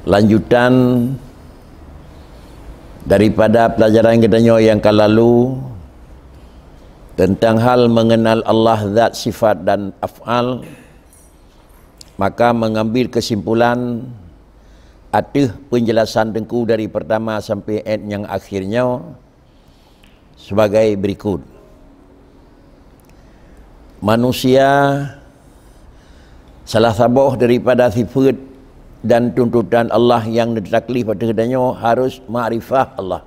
lanjutan daripada pelajaran kita yang lalu tentang hal mengenal Allah, zat, sifat dan af'al. Maka mengambil kesimpulan ada penjelasan dengku dari pertama sampai ayat yang akhirnya sebagai berikut. Manusia salah satu daripada sifat dan tuntutan Allah yang ditaklif pada kepadanya harus ma'rifah Allah.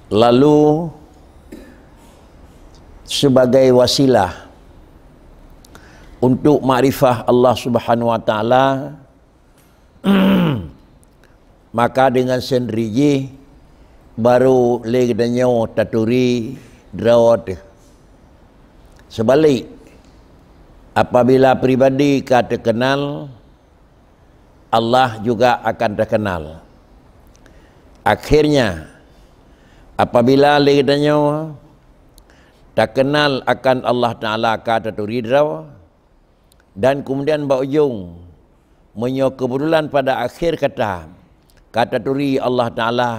Lalu sebagai wasilah untuk ma'rifah Allah Subhanahu wa taala maka dengan sendirinya baru legdanya taturi drawat. Sebalik, apabila pribadi kata kenal, Allah juga akan terkenal. Akhirnya apabila legdanya tak kenal akan Allah Ta'ala kata turidra, dan kemudian berujung menyo kebetulan pada akhir kata turi Allah Ta'ala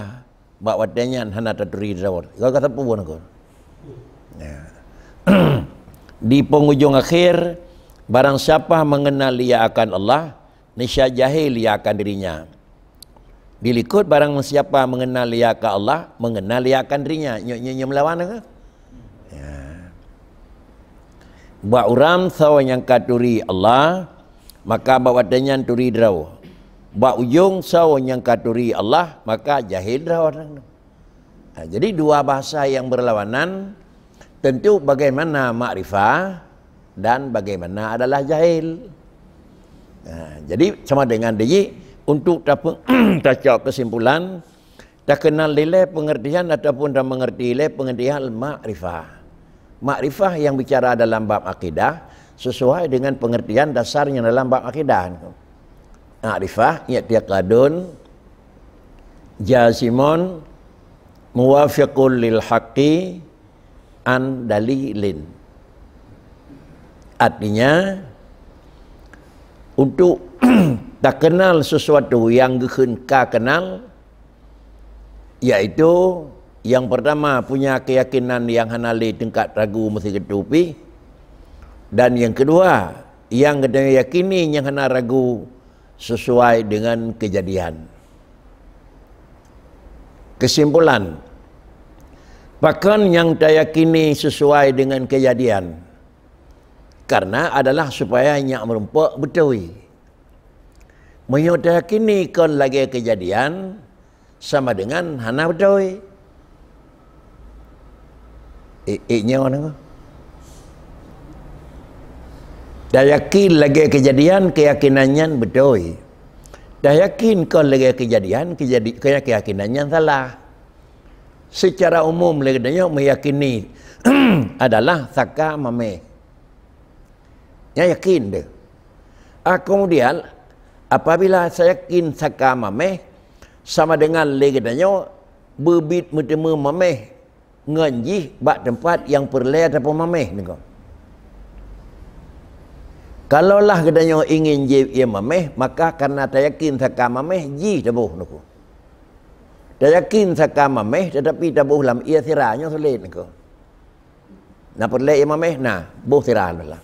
bawa tanyan hana taturi dra. Kau kata apa pun kau? Di penghujung akhir, barang siapa mengenal ia akan Allah, niscaya jahil ia akan dirinya. Dilikut barang siapa mengenal ia akan Allah, mengenal ia akan dirinya. Nyo melawan ke? Ya. Buat orang sawa yang katuri Allah, maka bawa tanyan turi dra. Buat ujung sawa yang katuri Allah, maka jahil dra orang. Jadi dua bahasa yang berlawanan. Tentu bagaimana makrifah dan bagaimana adalah jahil. Jadi sama dengan dia untuk tak kesimpulan tak kenal nilai pengertian ataupun tak mengerti nilai pengertian makrifah. Makrifah yang bicara dalam bab akidah sesuai dengan pengertian dasarnya dalam bab akidah. Makrifah i'tiqadun jazimun muwafiqul lil haqqi an dalilin. Artinya untuk tak kenal sesuatu yang ka kenal, yaitu yang pertama punya keyakinan yang hanali tingkat ragu mesti ketupi, dan yang kedua yang kita yakini yang hana ragu sesuai dengan kejadian. Kesimpulan, bahkan yang tak yakini sesuai dengan kejadian karena adalah supaya nyak merempak betul. Menyo tak yakini kon lagi kejadian sama dengan hana betul. Nya mana? Tak yakin lagi kejadian, keyakinannya betul. Tak yakin kon lagi kejadian, keyakinannya salah. Secara umum leganya meyakini adalah saka mame. Ya yakin dia. Kemudian apabila saya yakin saka mame sama dengan leganya berbit bertemu mame nganji bak tempat yang perle ataupun mame ni kau. Kalaulah gedanya ingin je ia mame, maka karena tak yakin saka mame ji tabuh nuku. Tak yakin saka mameh tetapi tak boleh lam ia sirahnya sulit ko. Nak perle ia mameh nah boh sirah lah.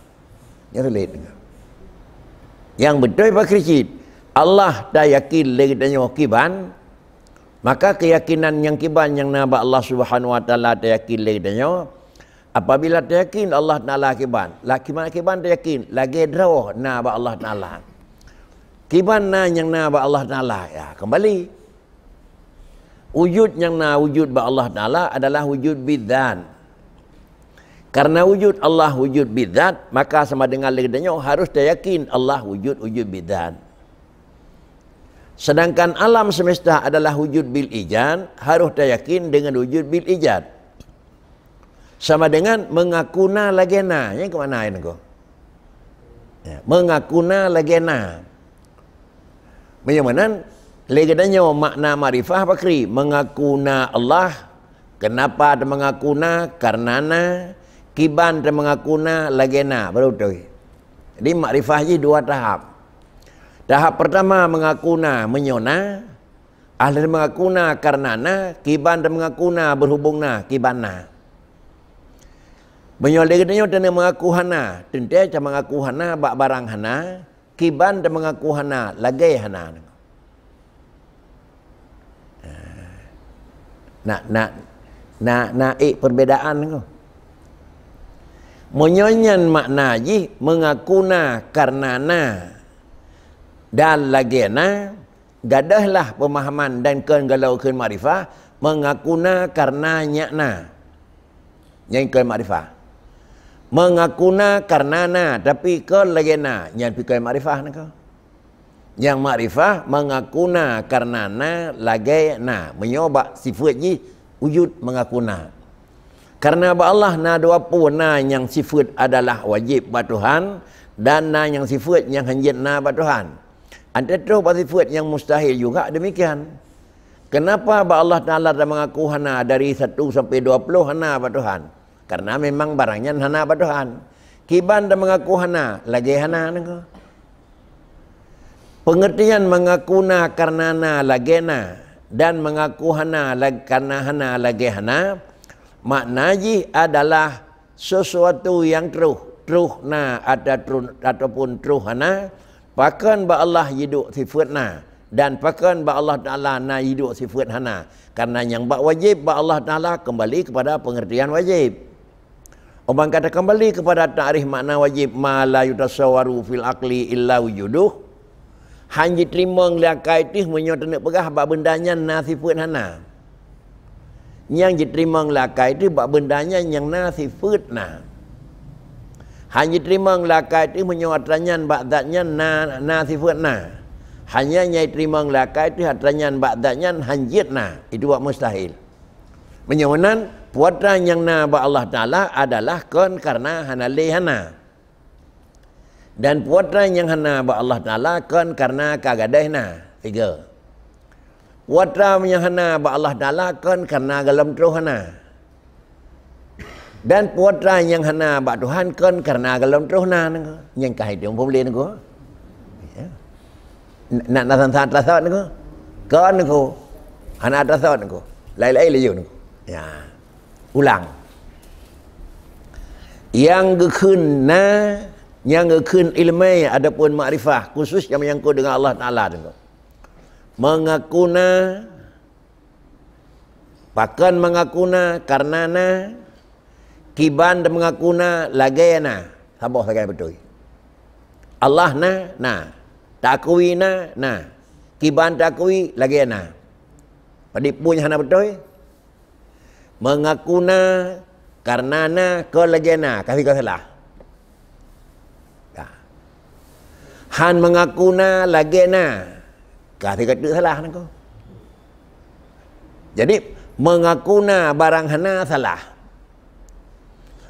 Yang sulit. Yang betul Pak Kricit, Allah tak yakin lagi tanya kiban, maka keyakinan yang kiban yang naba Allah Subhanahu wa taala tak yakin lagi tanya. Apabila tak yakin Allah Taala kiban, laki mana kiban tak yakin lagi draw naba Allah Taala. Kiban na yang naba Allah Taala ya kembali. Wujud yang wujud ba Allah Ta'ala adalah wujud bidzat. Karena wujud Allah wujud bidzat, maka sama dengan leganya harus yakin Allah wujud bidzat. Sedangkan alam semesta adalah wujud bil ijad, harus yakin dengan wujud bil ijad. Sama dengan mengakuna lagena. Yang ke mana ini kau? Ya, mengakuna lagena. Bagaimana? Legedanya makna marifah bakri mengakuna Allah. Kenapa dia mengakuna? Karenana kiban dia mengakuna lagena baru tu. Jadi makrifah je dua tahap. Tahap pertama mengakuna menyona, ahli mengakuna karenana, kiban dan mengakuna berhubungna kibana. Menyoleh gedenya dan mengaku hana, tentu macam mengaku hana bak barang hana, kiban dan mengaku hana lagai hana. Nak perbedaan tu. Menyonyan makna ji mengakuna karenana dan lagena gadahlah pemahaman dan kegalaukan makrifah mengakuna karena nyakna yang ke makrifah mengakuna karenana tapi ke lagena yang pikir makrifah nak yang makrifah mengakuna karenana lagena menyoba sifat ji wujud mengakuna karena Allah na dua pun na yang sifat adalah wajib buat Tuhan dan na yang sifat yang hanjit na buat Tuhan. Ada terus sifat yang mustahil juga demikian. Kenapa Allah Ta'ala dah mengaku hana dari 1 sampai 20 hana pada Tuhan? Karena memang barangnya hana pada Tuhan. Kiban dah mengaku hana, lagi hana nengko. Pengertian mengakuna karena na lagi na dan mengaku hana karena hana lagi hana, maknaji adalah sesuatu yang truh na ataupun truh hana. Pakan ba Allah hidup sifat na dan pakan ba Allah Ta'ala na hidup sifat hana. Karena yang ba wajib ba Allah Ta'ala kembali kepada pengertian wajib. Orang kata kembali kepada ta'rif makna wajib ma la yutasawwaru fil aqli illa wujuduh. Hanya terima ngelakai tih menyotanak pegah ba bendanya na sifat hana. Yang diterima ngelakai tih ba bendanya yang na sifat na. Hanya terima ngelakai itu menyuatranyan ba'datnya na sifat na. Hanya nyai terima ngelakai itu hatranyan ba'datnya hanjit na. Itu buat mustahil. Menyuanan puatan yang na ba Allah Ta'ala adalah kon karena hana li hana. Dan puatan yang hana ba Allah Ta'ala kon karena kagadai na. 3. Puatan yang hana ba Allah Ta'ala kon karena galam teruh hana. Dan putra yang hana bak Tuhan kan karena galam terus na yang kah itu boleh nengko nak nasan atas nengko kan nengko hana atas nengko lain-lain laju nengko ya ulang yang gekun na yang gekun ilmu adapun makrifah khusus yang menyangkut dengan Allah Ta'ala nengko mengakuna pakan mengakuna karena na kiban dan mengakuna lagayana sabah sagai betul Allah na takui na kiban takui lagayana pada punya hana betul mengakuna karena na ke lagayana kasih kau salah han mengakuna lagayana kasih kau salah nako jadi mengakuna barang hana salah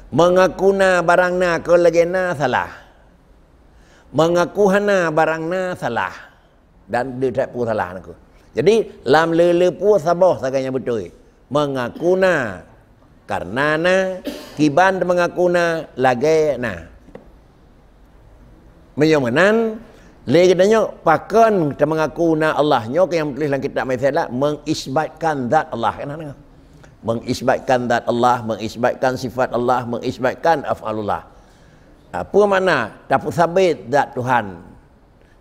mengakuna barangna ke legena salah. Mengaku hana barangna salah. Dan dia tak pun salah aku. Jadi lam lele pu sabah saganya betul. Mengakuna karena na kiban mengakuna lagena. Menyamanan legedanya pakon mengakuna Allahnya yang tulis dalam kitab Maisalah mengisbatkan zat Allah kan mengisbatkan zat Allah, mengisbatkan sifat Allah, mengisbatkan af'alullah. Apa makna? Dapat sabit zat Tuhan.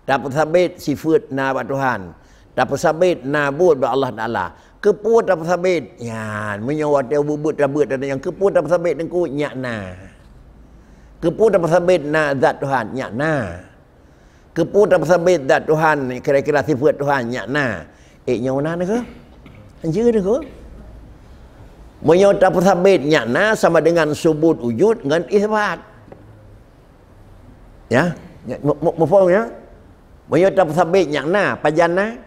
Dapat sabit sifat na Tuhan. Dapat sabit nabud ba Allah Ta'ala. Keput dapat sabit. Ya, menyawat dia bubut rabut dan yang keput dapat sabit dengku nyakna. Keput dapat sabit na zat Tuhan nyakna. Keput dapat sabit zat Tuhan kira-kira sifat Tuhan nyakna. Nyawana ke? Anjir ke? Menyota persabit nyakna sama dengan subut wujud dengan isbat. Ya, mufaham ya? Menyota persabit nyakna pajana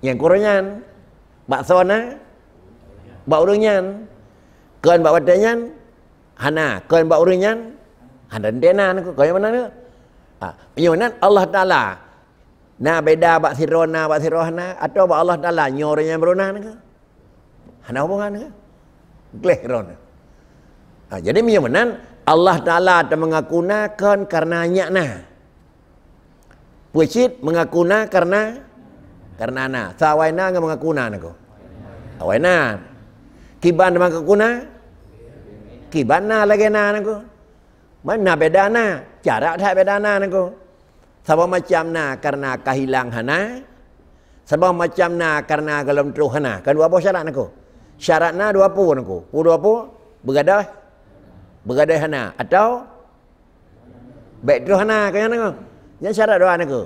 yang kuranyan baksona bak urunyan keun bak wadanyan hana keun bak urunyan hana dena ku kau yang mana ni? Menyunan Allah Ta'ala na beda bak sirona bak sirohana atau bak Allah Ta'ala nyornya beruna ni ke? Hana hubungan ke? Gleh ron. Jadi menyamanan Allah Ta'ala tak mengakunakan karena nyakna. Pucit mengaku na karena na. Sawai na nggak mengaku na nako. Sawai na. Kiban mengaku na. Kiban na lagi na nako. Mana beda na? Cara tak beda na nako. Sebab macam na karena kehilang hana. Sebab macam na karena galam terus hana. Kan dua apa syarat nako? Syarat na dua apa nako? Dua apa? Begadai. Begadai hana atau baik terus hana kan nako? Yang syarat doa nako.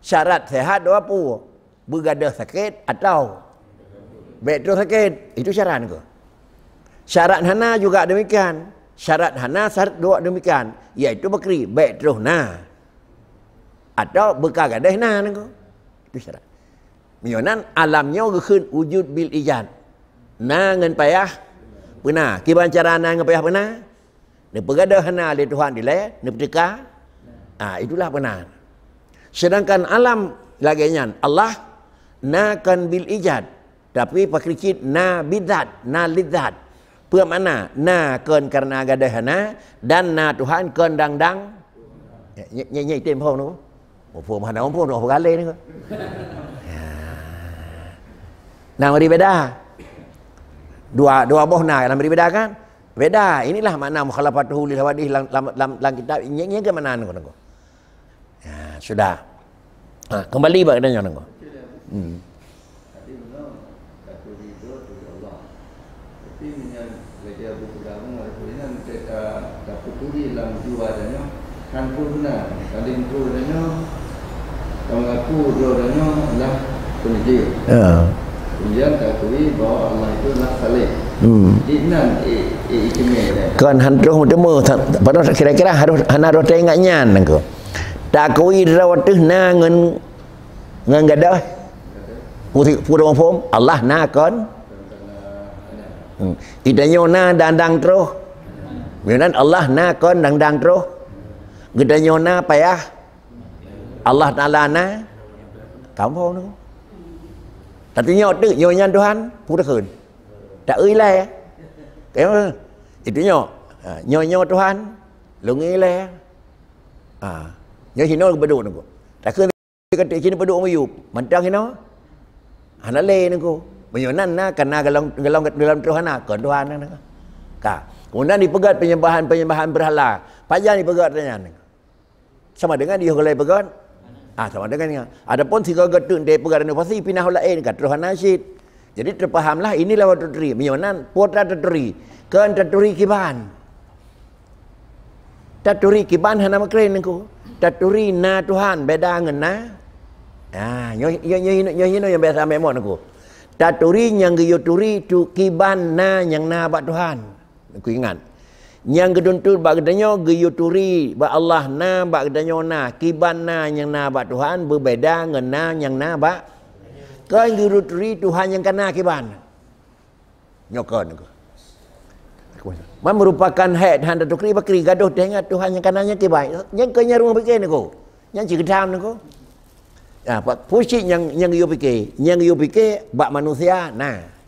Syarat sehat doa apa? Begadai sakit atau baik terus sakit. Itu syarat nako. Syarat hana juga demikian. Syarat hana syarat doa demikian. Iaitu bakri baik terus na atau berkagadai na nako. Itu syarat. Mionan alamnya gekun wujud bil ijad. Na ngan payah benar. Kiban cara na ngan payah benar. Ni bergadah hana oleh Tuhan dileh, ni berteka. Itulah benar. Sedangkan alam laginya Allah na kan bil ijad. Tapi pakricit na bidat, na lidzat. Pu mana? Na kan karena gadah hana dan na Tuhan kan dang-dang. Nyai tem pun tu. Pun mana pun dah bergalai ni. Nah, mari beda. Dua boh na dalam beda kan? Beda. Inilah makna mukhalafatuhu lil hawadith dalam kitab ini ke mana nengko. Ya, sudah. Kembali bak katanya nengko. Tadi benar kata ridho dari Allah. Tapi minyak lagi abu kamu artinya kita dapat turi dalam jiwa adanya kan purna. Kaling tu adanya mengaku adanya lah penjil. Kemudian takui bahwa Allah itu adalah salih. Inan ikimnya. Kan hantuh bertemu pada kira-kira harus harus tengoknya nengko. Takui rawatih na ngan gadah. Pura pom Allah na kon. Idanya na dandang terus. Kemudian Allah na kon dandang terus. Gedanya na payah. Allah Taala na kamu tu. Tapi nyok tu nyonya Tuhan pura keun. Tak ilai. Kamu itu nyok. Nyonya Tuhan lungi ilai. Nhớ thì nó berdua nunggu. Tak kena kata sini berdua mayu. Mantang ini. Anak le nunggu. Menyonan na karena dalam Tuhan na kan Tuhan na. Kemudian dipegat penyembahan berhala. Pajang dipegat tanya. Sama dengan dia kalau pegat. Sama dengan dia. Adapun si gagatun dia pegat pasti pindah lain kat Tuhan nasid. Jadi terpahamlah inilah waktu teri. Menyonan putra terteri. Kan terteri kiban. Terteri kiban hana makren nunggu. Taturi na Tuhan beda dengan na. Nyo yang biasa memon aku. Taturi yang geyoturi tu kiban na yang na bak Tuhan. Aku ingat. Yang geduntul bak gedanyo geyoturi bak Allah na bak gedanyo na. Kiban na yang na bak Tuhan berbeda dengan na yang na bak. Kan geyoturi Tuhan yang kena kiban. Nyokon aku. Merupakan hak Tuhan Datuk Bakri gaduh dengan Tuhan yang kanannya kibai. Yang kenya rumah fikir niku. Yang cikam niku. Pak pusing yang you fikir, bak manusia,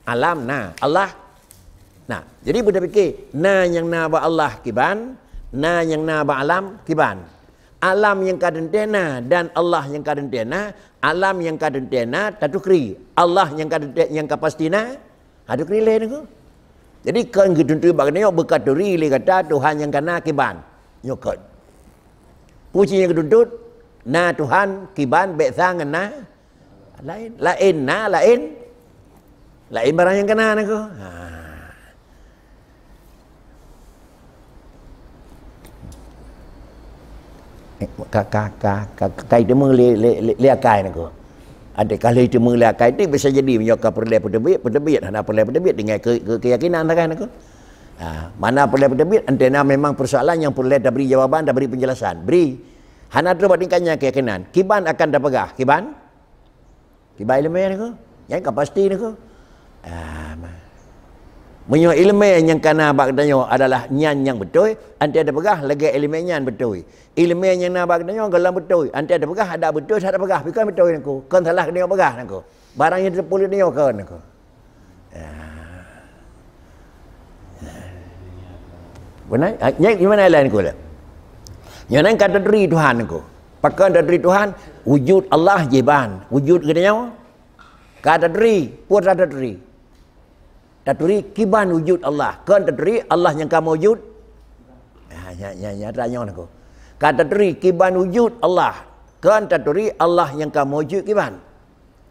alam, Allah. Jadi budak fikir, yang bak Allah kiban, yang bak alam kiban. Alam yang kadentena dan Allah yang kadentena, alam yang kadentena Datuk Allah yang kapastina, Datuk le niku. Jadi kan gitu bagainya berkaturi le kata Tuhan yang kena kiban. Nyokot. Puji yang gedudut na Tuhan kiban beksa ngena lain barang yang kena nako. Kai temu le akai nako. Ada kali itu mengelakai itu bisa jadi menyokap perlai pedebit hana perlai pedebit dengan keyakinan kan aku. Mana perlai pedebit antena memang persoalan yang perlai dah beri jawaban, dah beri penjelasan. Beri hana tu bandingkannya keyakinan. Kiban akan dah pegah. Kiban ilmu aku. Yang pasti aku. Menyo ilmu yang kana bak danyo adalah nyan yang betul, anti ada pegah lagi ilmu nyan betul. Ilmu yang nak bak danyo galam betul, anti ada pegah ada betul, ada pegah, bukan betul nako. Kan salah dia pegah nako. Barang yang terpulih dia kan nako. Benar? Nyai gimana lain ko lah. Yang kata dari Tuhan nako. Pakai tadri Tuhan, wujud Allah jiban. Wujud katanya, kata tadri, pun tadri. Tadri kiban wujud Allah. Kan tadri Allah yang kamu wujud. Ya, tanya aku. Kata tadri kiban wujud Allah. Kan tadri Allah yang kamu wujud kiban.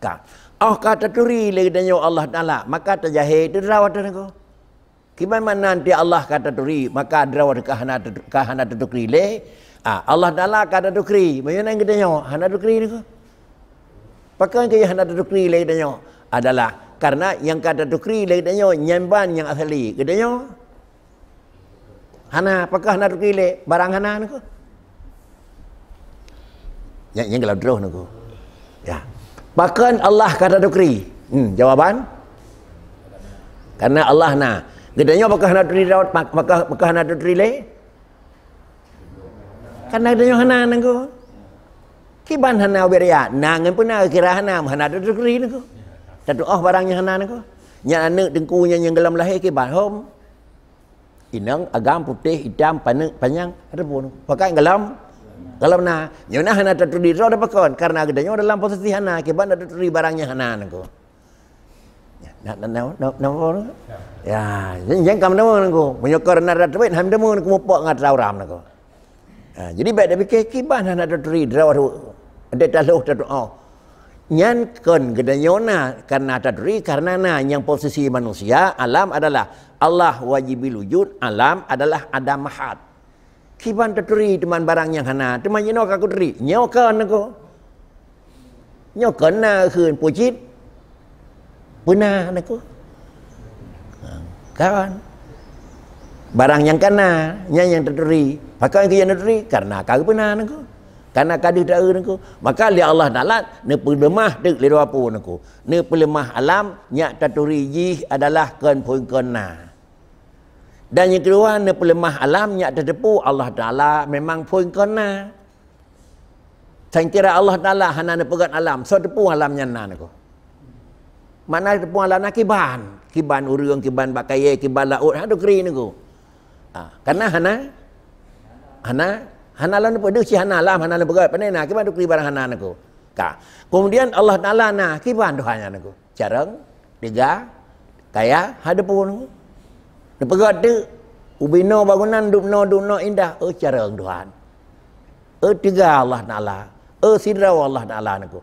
Ka. Oh kata tadri lagi tanya Allah Taala, maka terjahit derawat aku. Kiban mana nanti Allah kata tadri, maka derawat kahana tadri le. Allah Taala kata tukri, macam mana kita nyawa? Hana tukri ni ko. Pakai ke hana tukri lagi kita nyawa adalah karena yang kata tukri lagi kita nyawa nyamban yang asli. Kita nyawa hana, pakai hana tukri le barang hana ni ko. Yang kalau terus ni ko. Ya. Pakai Allah kata tukri. Jawaban? Karena Allah na. Kita nyawa pakai hana tukri rawat, pakai hana tukri le. Karena ada yang hana nangko. Kiban hana beria, nangan pun nak kira hana, hana ada tukri nangko. Satu barangnya hana nangko. Nya anak dengkunya yang gelam lahir kiban hom. Inang agam putih, hitam, panjang ada pun. Pakai gelam na. Nyana hana ada tukri ro ada pakon karena gedanya dalam posisi hana, kiban ada tukri barangnya hana nangko. Ya, jangan kamu nangko. Menyokor nara tebet ham demo nangko mopok ngat ram nangko. Jadi baik dia fikir kiban hana ada teri drawat ada taluh tadu nyan kon gedanyona karena ada teri karena yang posisi manusia alam adalah Allah wajibil wujud, alam adalah ada mahat. Kiban teri teman barang yang hana teman nyino ka teri nyokan ko nyokan na khun pujit puna nako kawan barang yang kana yang teri pakai ke yang teri karena kau pernah nengko karena kau dah nengko maka li Allah Taala ne pelemah dek li apa nengko ne pelemah alam nyak taturi ji adalah kan pun kena dan yang kedua ne pelemah alam nyak tetepu Allah Taala memang pun kena saya kira Allah Taala hana ne pegat alam so tepu alamnya na nengko mana tepu alam nak kiban urang kiban bakaye kiban laut hadu kri nengko karena hana lan pada si hana lam hana lan begat pandai nak kiban tukri barang hana nako. Kemudian Allah Taala nah kiban doanya nako. Carang tiga kaya hadapun. Ne begat tu ubino bangunan dupno indah carang Tuhan. Tiga Allah Taala. Sidraw Allah Taala nako.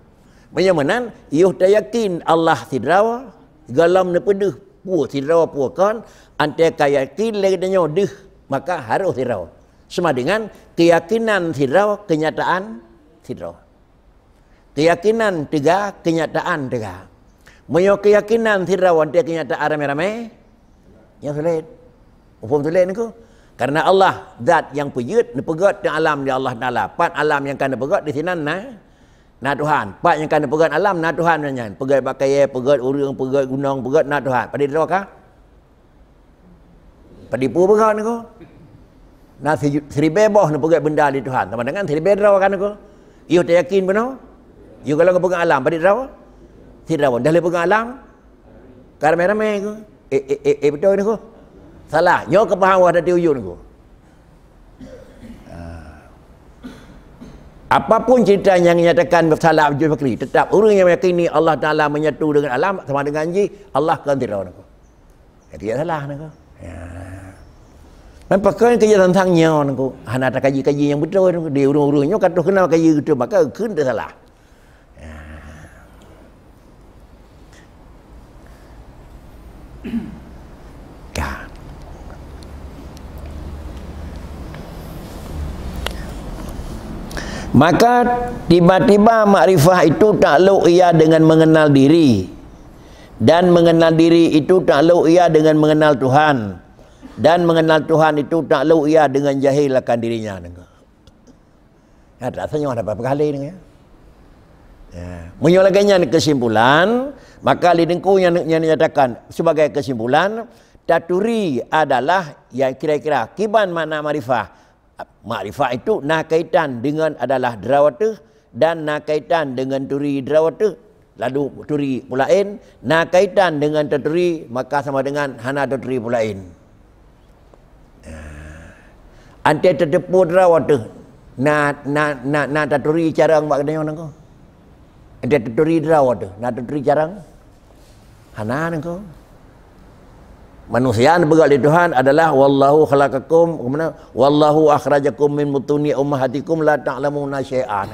Menyamanan yuh yakin Allah sidraw galam ne pedeh pu sidraw pu kan ante kayakin lagi danyo deh maka harus sidraw. Sama dengan keyakinan sidraw, kenyataan sidraw. Keyakinan tiga, kenyataan tiga. Mayo keyakinan sidraw ante kenyataan rame-rame yang sulit. Upam sulit ni ko. Karena Allah zat yang pejut ne pegat di alam di Allah Taala. Pat alam yang kan pegat di sinan na Tuhan. Pat yang kan pegat alam na Tuhan nyan. Pegat pakai pegat urang, pegat gunung, pegat na Tuhan. Pada dikah? Padipu pegat ni ko. Nah seribe boh nak pegat benda di Tuhan. Sama dengan seribe draw kan aku. Iyo tak yakin benar? Iyo kalau kau pegang alam, pada draw? Tidak draw. Dah le pegang alam? Ramai-ramai aku. Betul ni aku. Salah. Nyo kepahang ada tiuyun aku. Apapun cerita yang menyatakan bersalah Abdul Fakri, tetap orang yang meyakini Allah Taala menyatu dengan alam sama dengan ji, Allah kan tidak aku. Dia salah aku. Ya. Dan pakai kerja tentang nyawa nengko, hana tak kaji yang betul nengko, dia urung-urungnya kata kenal kaji betul, maka kun dah salah. Ya. Maka tiba-tiba makrifah itu takluk ia dengan mengenal diri, dan mengenal diri itu takluk ia dengan mengenal Tuhan. Dan mengenal Tuhan itu takluk ia dengan jahil akan dirinya. Ya, rasanya ada berapa kali ni ya. Menyolagainya kesimpulan, maka lidengku yang dinyatakan sebagai kesimpulan, taturi adalah yang kira-kira kiban makna makrifah. Makrifah itu nak kaitan dengan adalah drawatu dan nak kaitan dengan turi drawatu. Lalu turi pulain nak kaitan dengan taturi maka sama dengan hana taturi pulain. Ante terdepu drawat tu na taturi carang bak kadang nang ko. Ada taturi draw tu, na taturi carang. Hana nang ko. Manusia yang bergerak di Tuhan adalah wallahu khalaqakum, kemana? Wallahu akhrajakum min butuni ummahatikum la ta'lamuna syai'an.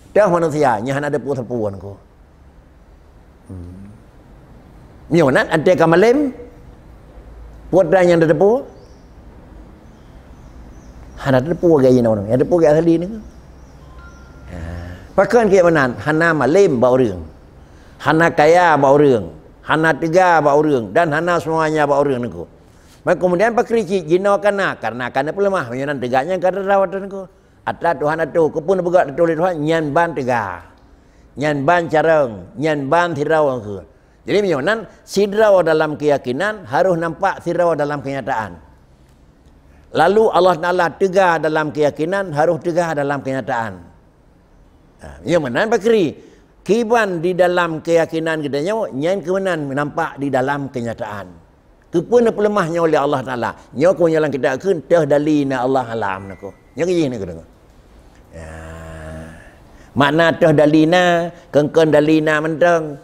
Dah manusia nya ada puan ko. Ni mana ada kamalem? Putra yang ada depu. Hana ada depu gaya nang, ada depu gaya asli ni. Pakan ke mana? Hana malem bau reung. Hana kaya bau reung. Hana tiga bau reung dan hana semuanya bau reung niku. Maka kemudian pakrici jino karena pelemah menyenan tegaknya kada rawatan niku. Atlah Tuhan atu kepun bergerak tulis Tuhan nyan ban tiga. Nyan ban careng, nyan ban tirau ke. Jadi menyenan sidraw dalam keyakinan harus nampak sidraw dalam kenyataan. Lalu Allah Taala tegak dalam keyakinan harus tegak dalam kenyataan. Menyenan pakri kiban di dalam keyakinan kita nyawa, nyan kemenan nampak di dalam kenyataan. Kepun pelemahnya oleh Allah Taala. Nyawa ko nyalang kita keun teh dalina Allah alam nako. Nya ke ni ko. Ya. Makna teh dalina, kengken dalina menteng.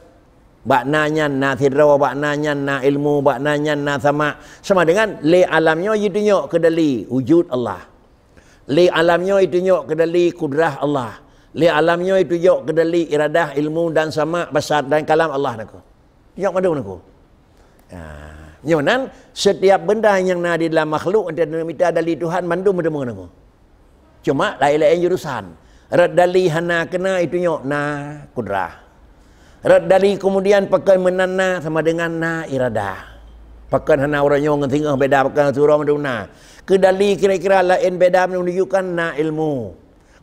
Baknanya na thira, baknanya na ilmu, baknanya na sama. Sama dengan li alamnya itu nyok ke dali wujud Allah. Li alamnya itu nyok ke dali kudrah Allah. Li alamnya itu yok kedali iradah ilmu dan sama besar dan kalam Allah nako. Yok madu nako. Nyonan setiap benda yang ada di dalam makhluk antara minta dali Tuhan mandu mendemu nako. Cuma lain-lain jurusan. Rad dali hana kena itu yok na kudrah. Rad dali kemudian pakai menana sama dengan na iradah. Pakai hana orang yang tengah beda pakai surah maduna. Kedali kira-kira lain beda menunjukkan na ilmu.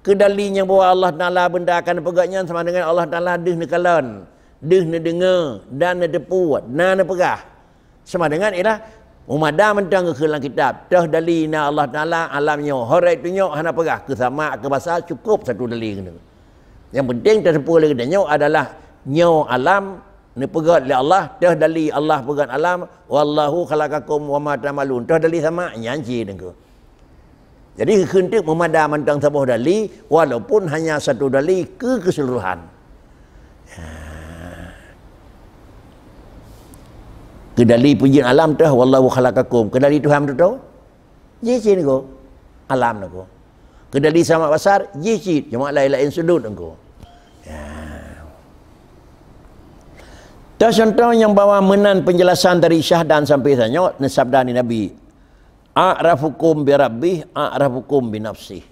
Kedalinya bahwa Allah Ta'ala benda akan pegaknya sama dengan Allah Ta'ala dih ni kalan, dih ni dengar, dan ni depu, dan ni pegah. Sama dengan ialah umada mentang ke dalam kitab, dah dalina Allah Ta'ala alamnya, horai tu nyok hana pegah, ke sama ke bahasa cukup satu dali kena. Yang penting terdepu lagi dan nyok adalah nyok alam, ni pegat oleh Allah, dah dali Allah pegat alam, wallahu khalaqakum wa ma ta'malun, dah dali sama, nyanci dengan jadi hendak memadam tentang sebuah dali walaupun hanya satu dali ke keseluruhan. Kedali pujian alam tu wallahu khalaqakum. Kedali Tuhan tu tahu? Jisi ni ko. Alam ni ko. Kedali sama besar jisi cuma lain-lain sudut ni ko. Contoh yang bawa menan penjelasan dari Syahdan sampai sana sabda ni Nabi. A'rafukum bi rabbih, a'rafukum bi nafsih.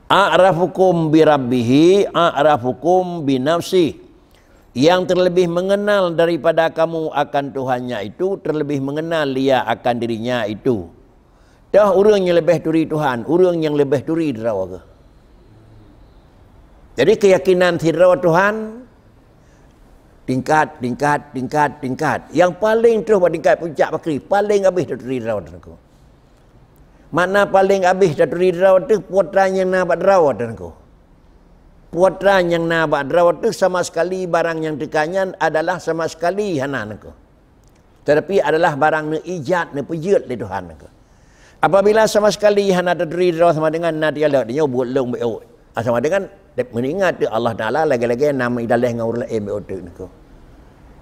A'rafukum bi rabbihi, a'rafukum bi nafsih. Yang terlebih mengenal daripada kamu akan Tuhannya itu, terlebih mengenal dia akan dirinya itu. Dah orang yang lebih duri Tuhan, orang yang lebih duri dirawa ke. Jadi keyakinan dirawa Tuhan tingkat. Yang paling terus buat tingkat puncak bakri, paling habis dari rawat aku. Mana paling habis dari rawat tu putra yang nak rawat aku. Putra yang nak rawat tu sama sekali barang yang dekannya adalah sama sekali hanan aku. Tetapi adalah barang ne ijat ne pejut le Tuhan aku. Apabila sama sekali hana dari rawat sama dengan nadia lah dia buat long beo. Sama dengan mengingat Allah Taala lagi-lagi nama idalah ngau lain beo tu aku.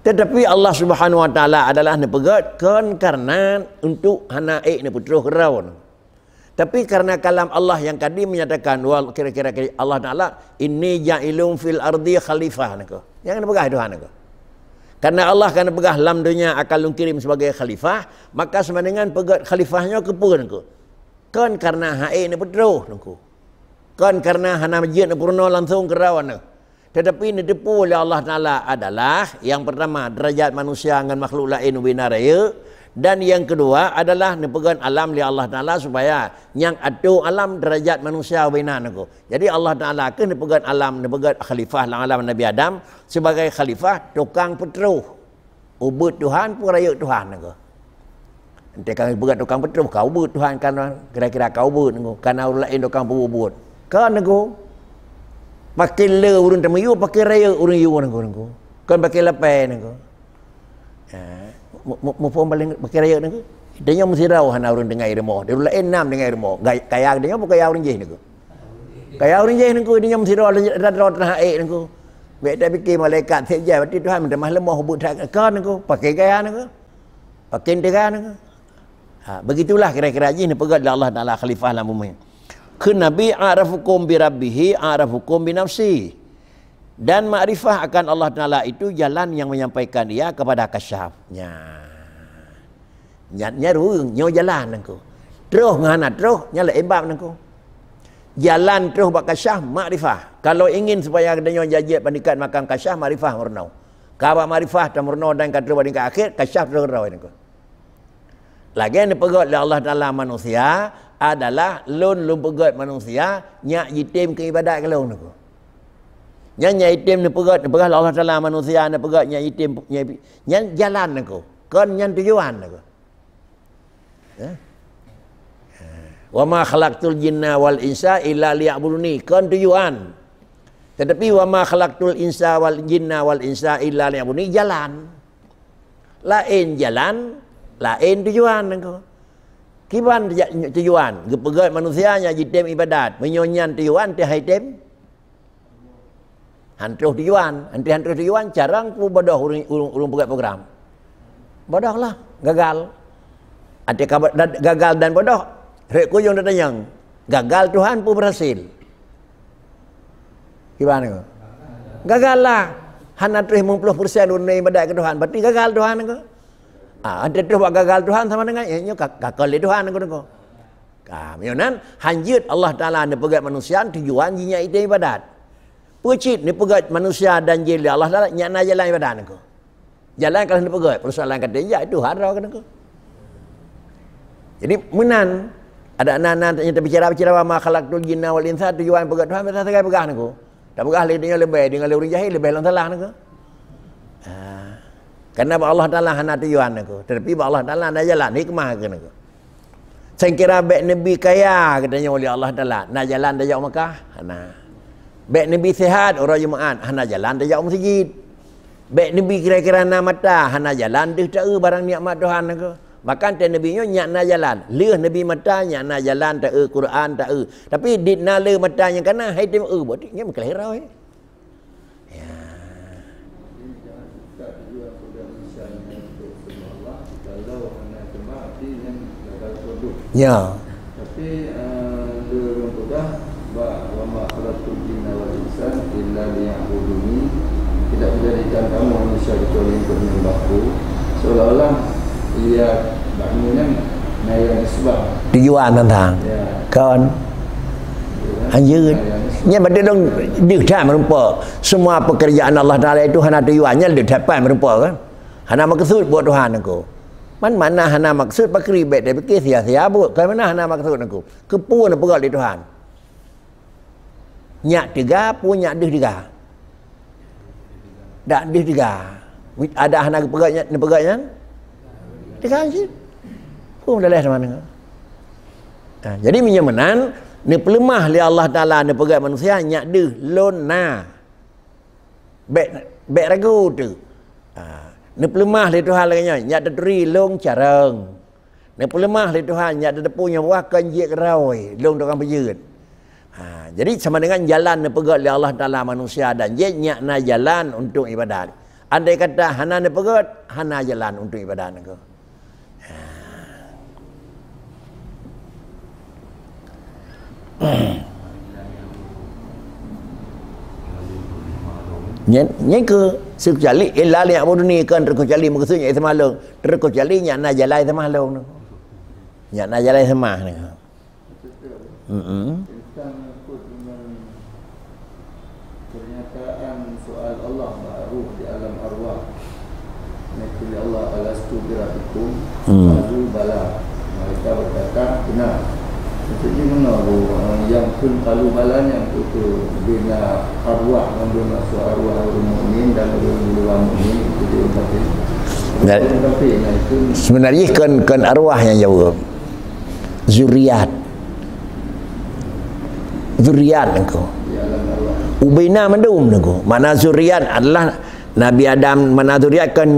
Tetapi Allah Subhanahu Wa Taala adalah nepegat kan karena untuk hanaik ne putra kerawan. Tapi karena kalam Allah yang tadi menyatakan wal kira-kira Allah Taala inni ja'ilun fil ardi khalifah nako. Yang nepegah Tuhan nako. Karena Allah kan pegah lam dunia akan lungkirim sebagai khalifah, maka sama dengan pegat khalifahnya kepun nako. Kan karena haik ne putra nako. Kan karena hana majid ne purna langsung kerawan nako. Tetapi ini dipu oleh Allah Ta'ala adalah yang pertama derajat manusia dengan makhluk lain ubina raya, dan yang kedua adalah nepegan alam oleh Allah Ta'ala supaya yang atu alam derajat manusia ubina naku. Jadi Allah Ta'ala ke nepegan alam, nepegan khalifah lang alam Nabi Adam sebagai khalifah tukang petruh ubud Tuhan pun raya Tuhan naku. Nanti kami pegat tukang petruh kau ubud Tuhan kan kira-kira kau ubud naku karena orang lain tukang ubud kan naku. Pakai le urun tamayu, pakai raya urun yu nangko. Kan pakai lepai nangko. Mu pom paling pakai raya nangko. Dia mesti tahu hana orang dengar ilmu. Dia lain enam dengar ilmu. Kaya dia bukan kaya orang jeh niku. Kaya orang jeh niku dia mesti tahu tanah air niku. Baik dah fikir malaikat saja berarti Tuhan minta mah lemah hubut kan niku. Pakai kaya niku. Pakai tegak niku. Begitulah kira-kira ni pegat Allah Taala khalifah dalam bumi. Kun nabi arafukum bi rabbih arafukum bi nafsi. Dan makrifah akan Allah Taala itu jalan yang menyampaikan dia kepada kasyafnya. Nyatnya ruang nyo jalan nangku. Terus ngana terus nyala ebab nangku. Jalan terus bak kasyaf makrifah. Kalau ingin supaya adanya jajat pandikat makan kasyaf makrifah murnau. Kabak makrifah dan murnau dan kata pada akhir kasyaf terus nangku. Lagi yang dipegat oleh Allah Taala manusia adalah lun pegat manusia nyak jitim ke ibadat kalau nangku. Nyak jitim ni pegat Allah Taala manusia ni pegat nyak jitim nyak jalan nangku. Kan nyak tujuan nangku. Wa ma khalaqtul jinna wal insa illa liya'buduni, kan tujuan. Tetapi wa ma khalaqtul insa wal jinna wal insa illa liya'buduni jalan. Lain jalan, lain tujuan engkau. Kiban tujuan, gepegat manusianya jitim ibadat, menyonyan tujuan teh haitem. Hantuh tujuan, hantuh tujuan carang pu bodoh urung pegat program. Bodohlah, gagal. Ada kabar gagal dan bodoh. Rek kuyung datang gagal Tuhan pun berhasil. Gimana? Gagal lah. Hana 50% dunia ibadat ke Tuhan. Berarti gagal Tuhan ke? Ada tu buat gagal Tuhan sama dengan nyo gagal Tuhan ke? Kemudian hanjut Allah Taala ni pegat manusia tujuan jinya itu ibadat. Pucit ni pegat manusia dan jin Allah Taala nyana jalan ibadat ke. Jalan kalau ni pegat persoalan kata ya itu harau ke? Jadi menan ada anak-anak yang berbicara wa ma khalaqtul jinna wal insa tujuan pegat Tuhan betul sekali pegah niku. Tak pegah dia lebih dengan orang jahil lebih lang salah niku. Karena Allah Taala hana tujuan niku. Tetapi Allah Taala ada jalan hikmah ke niku. Saya kira baik nabi kaya katanya oleh Allah Taala, nak jalan dah jauh Mekah, hana. Baik nabi sihat orang Jumaat, hana jalan dah jauh masjid. Baik nabi kira-kira na mata, hana jalan dah tak barang nikmat Tuhan niku. Bahkan ten nabi nyo nyak na jalan. Leh nabi mata nyak na jalan tak Quran tak Tapi dit na le mata yang kana hai tem berarti nya kelihara ya. Ya. Tapi dia sudah wa ma khalaqtul jinna wal insa illa liya'buduni. Tidak menjadikan kamu manusia kecuali untuk menyembahku. Seolah-olah ia maknanya nayan sebab tujuan tentang kawan anjir nya benda dong dah merupa semua pekerjaan Allah Taala itu hana tujuannya dia dapat merupa kan hana maksud buat Tuhan aku mana hana maksud pakri bet dia fikir sia-sia buat kan mana hana maksud aku kepun pegat di Tuhan nyak tiga punya deh tiga dak deh tiga ada hana pegatnya tiga sih. Pun dah leh mana. Jadi menyamanan ni pelemah li Allah Taala ni pegat manusia nyak deh lona. Bek ragu tu. Ni pelemah li Tuhan lagi nyak teteri long carang. Ni pelemah li Tuhan nyak punya wah kanjik rawai long tukang pejut. Jadi sama dengan jalan ni pegat li Allah Taala manusia dan je nyak na jalan untuk ibadat. Andai kata hana ni pegat, hana jalan untuk ibadat ni. Nyen ke sekali illa liya'buduni kan terkecuali maksudnya itu malu terkecuali nya na jalan itu malu nya na jalan sama ni pernyataan soal Allah ma'ruf di alam arwah nakil Allah alastu birabbikum qalu bala mereka berkata benar. Jadi mana yang pun kalau balanya itu bina arwah membina arwah orang mukmin dan orang luar mukmin itu dia tapi sebenarnya kan arwah yang jawab zuriat engkau ubina mendum engkau mana zuriat adalah Nabi Adam mana zuriat kan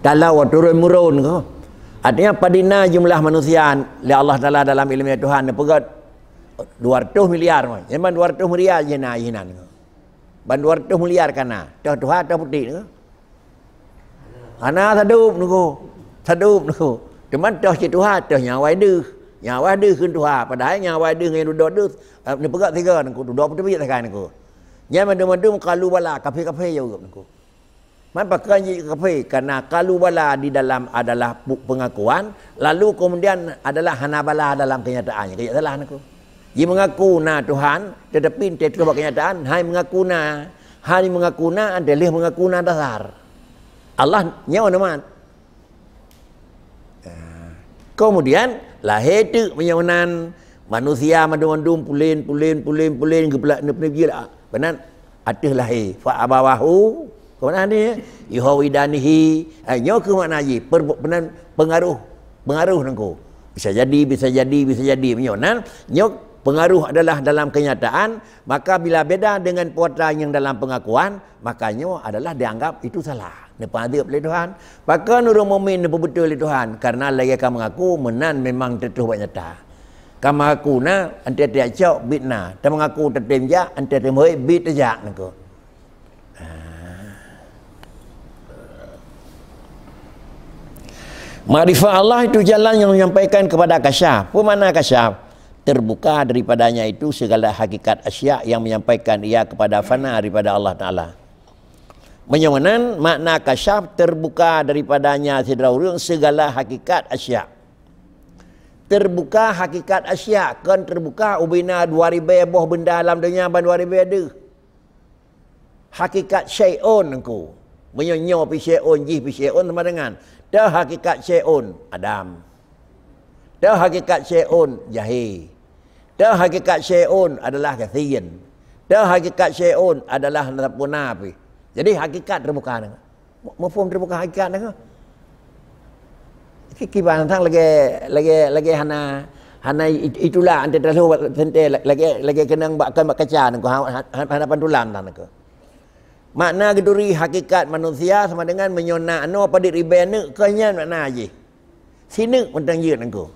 talau turun murun engkau Artinya padina jumlah manusia oleh Allah Taala dalam ilmu Tuhan pegat 200 miliar mah. Memang 200 miliar je na yinan. Ban 200 miliar kana. Dah Tuhan dah putih ni. Ana sadup nuku. Sadup nuku. Cuman dah si Tuhan dah nyawa deuh. Nyawa deuh keun Tuhan. Padahal nyawa deuh ngan duduk deuh. Ni pegat tiga nuku. Duduk putih tak kan nuku. Nya madu-madu kalu bala kafe-kafe juga nuku. Man pakai kafe karena kalu bala di dalam adalah pengakuan, lalu kemudian adalah hanabala dalam kenyataannya. Kayak salah aku. Dia mengaku na Tuhan, tetapi tidak buat kenyataan. Hai mengaku na, hari mengaku na adalah mengaku na dasar. Allah nyawa naman. Kemudian lahir tu menyawanan manusia madum-madum pulin geblak nepnep benar atih lahir fa abawahu kemana ni yuhawidanihi nyo ke makna ji pengaruh nangku bisa jadi menyonan nyo pengaruh adalah dalam kenyataan, maka bila beda dengan puasa yang dalam pengakuan, makanya adalah dianggap itu salah. Nepa adab oleh Tuhan. Maka nurul mukmin betul oleh Tuhan karena lagi kamu mengaku menan memang tertuh banyak nyata. Kamu mengaku na ante tiak cok bitna, ta mengaku tertem ja ante temoi bit ja nangko. Ma'rifah Allah itu jalan yang menyampaikan kepada kasyaf. Apa makna kasyaf? Terbuka daripadanya itu segala hakikat asya yang menyampaikan ia kepada fana daripada Allah Ta'ala. Menyawanan makna kasyaf terbuka daripadanya segala hakikat asya. Terbuka hakikat asya. Kan terbuka ubina 2000 boh benda alam dunia ban 2000 ada. Hakikat syai'un engkau. Menyonyo pi syai'un jih pi syai'un sama dengan. Dah hakikat syai'un Adam. Dah hakikat syai'un Jahil. Dah hakikat syai'un adalah kathiyin. Dah hakikat syai'un adalah natapuna api. Jadi hakikat terbuka dengan. Mafhum terbuka hakikat dengan. Kiban tang lagi hana itulah ante terlalu sente lagi kenang bakkan bakaca dengan hadapan tulan tan ke. Makna geduri hakikat manusia sama dengan menyona anu pada ribene kenyan makna je. Sinek mentang ye nangko.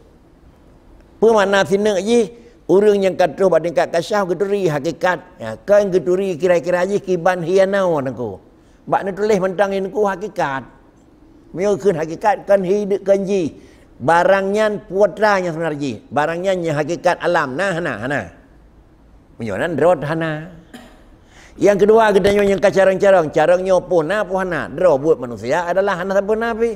Apa makna sinek je? Orang yang kata pada tingkat kasyaf geduri hakikat. Ya, kan geduri kira-kira je kiban hianau nangko. Makna tulis mentang nangko hakikat. Menyokun hakikat kan hidup kan ji. Barangnya putranya sebenarnya. Barangnya yang hakikat alam. Nah. Menyonan drot hana. Yang kedua kita yang carang-carang. Carangnya pun apa hana. Drot buat manusia adalah hana apa nabi.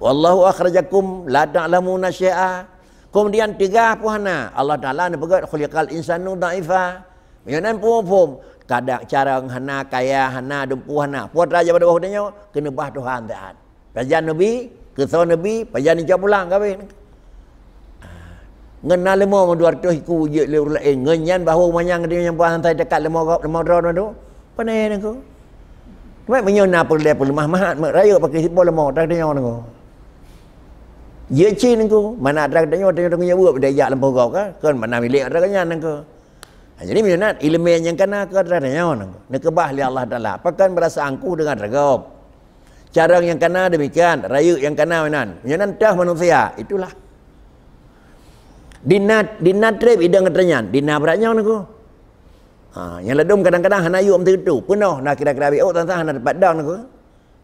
Wallahu akhrajakum la ta'lamuna syai'a. Kemudian tiga apa hana. Allah Ta'ala ni pegat khuliqal insanu da'ifa. Menyonan pun kadang carang hana kaya hana dempu hana putra aja pada bawahnya kena bah Tuhan taat pajan nabi kesau nabi pajan ni pulang kawin ngenal lemo 200 iku je le lain ngenyan bahu manyang dia yang puan santai dekat lemo dron tu panai nako mai menyona perlu lemah mahat raya pakai sipol lemo tak dia nako ye chin nako mana ada tanya buat berdaya lemo kau kan mana milik ada kan nako. Jadi minat ilmu yang kena ke radanya nak kebah li Allah Taala. Pakan berasa angku dengan regop. Cara yang kena demikian, rayu yang kena menan. Minat dah manusia, itulah. Dinat trip idang ketenyan, dina beratnya naku. Yang ledum kadang-kadang hana yu tertu, penuh nak kira-kira bi tantang hana dapat down naku.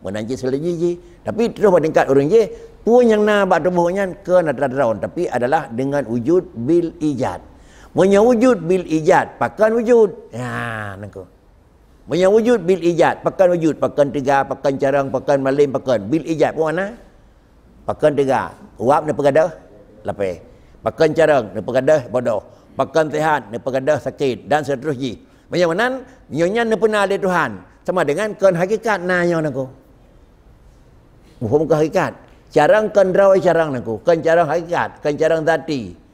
Menanci selagi tapi terus tingkat orang je, pun yang na bak tubuhnya ke nadradron tapi adalah dengan wujud bil ijad. Menyawujud bil ijad, pakan wujud. Ya, nangko. Menyawujud bil ijad, pakan wujud, pakan tiga, pakan carang, pakan malim, pakan bil ijad pun mana? Pakan tiga, uap ni pegadah, lapeh. Pakan carang ni pegadah bodoh. Pakan sehat ni pegadah sakit dan seterusnya. Macam mana? Nyonya ni pernah ada Tuhan. Sama dengan kan hakikat nanya nangko. Muhum ke hakikat. Carang kan rawai carang nangko. Kan carang hakikat, kan carang zati.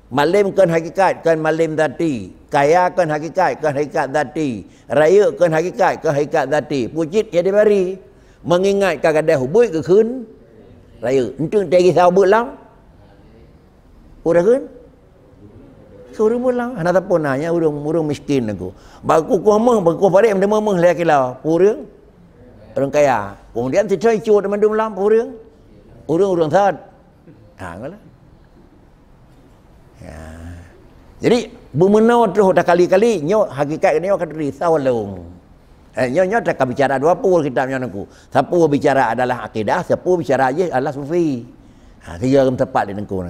Malim kan hakikat kan malim zati, kaya kan hakikat zati, raya kan hakikat zati. Pujit ya dibari mengingat kadang hubui ke khun raya entung tegi sao buat lang udah khun suruh buat lang ana tapon nanya urang miskin aku baku ku mah baku pare mende mah leh kilau purang orang kaya kemudian si coy cuat mandum lam purang urung sad. Ngolah. Ya. Jadi bermenau terus dah kali-kali nyo hakikat ni akan risau long. Nyo tak bicara dua pul kitabnya aku. Siapa bicara adalah akidah, siapa bicara je adalah sufi. Tiga tempat di nengku.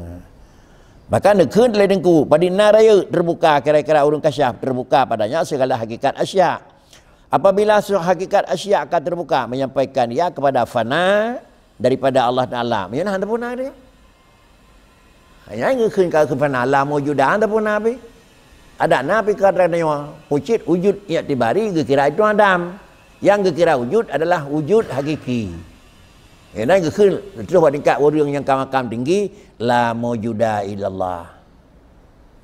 Maka nekun le nengku pada naraya terbuka kira-kira urung kasyaf terbuka padanya segala hakikat asya. Apabila hakikat asya akan terbuka menyampaikan ia kepada fana daripada Allah Taala. Menyana hanta pun ada. Yang ngekun ka fana la mawjudan hanta pun nabi. Ada nabi katanya wujud wujud i'tibari kira itu Adam. Yang kira wujud adalah wujud hakiki. Ini ngekun terus buat tingkat orang yang makam tinggi la mawjuda illallah.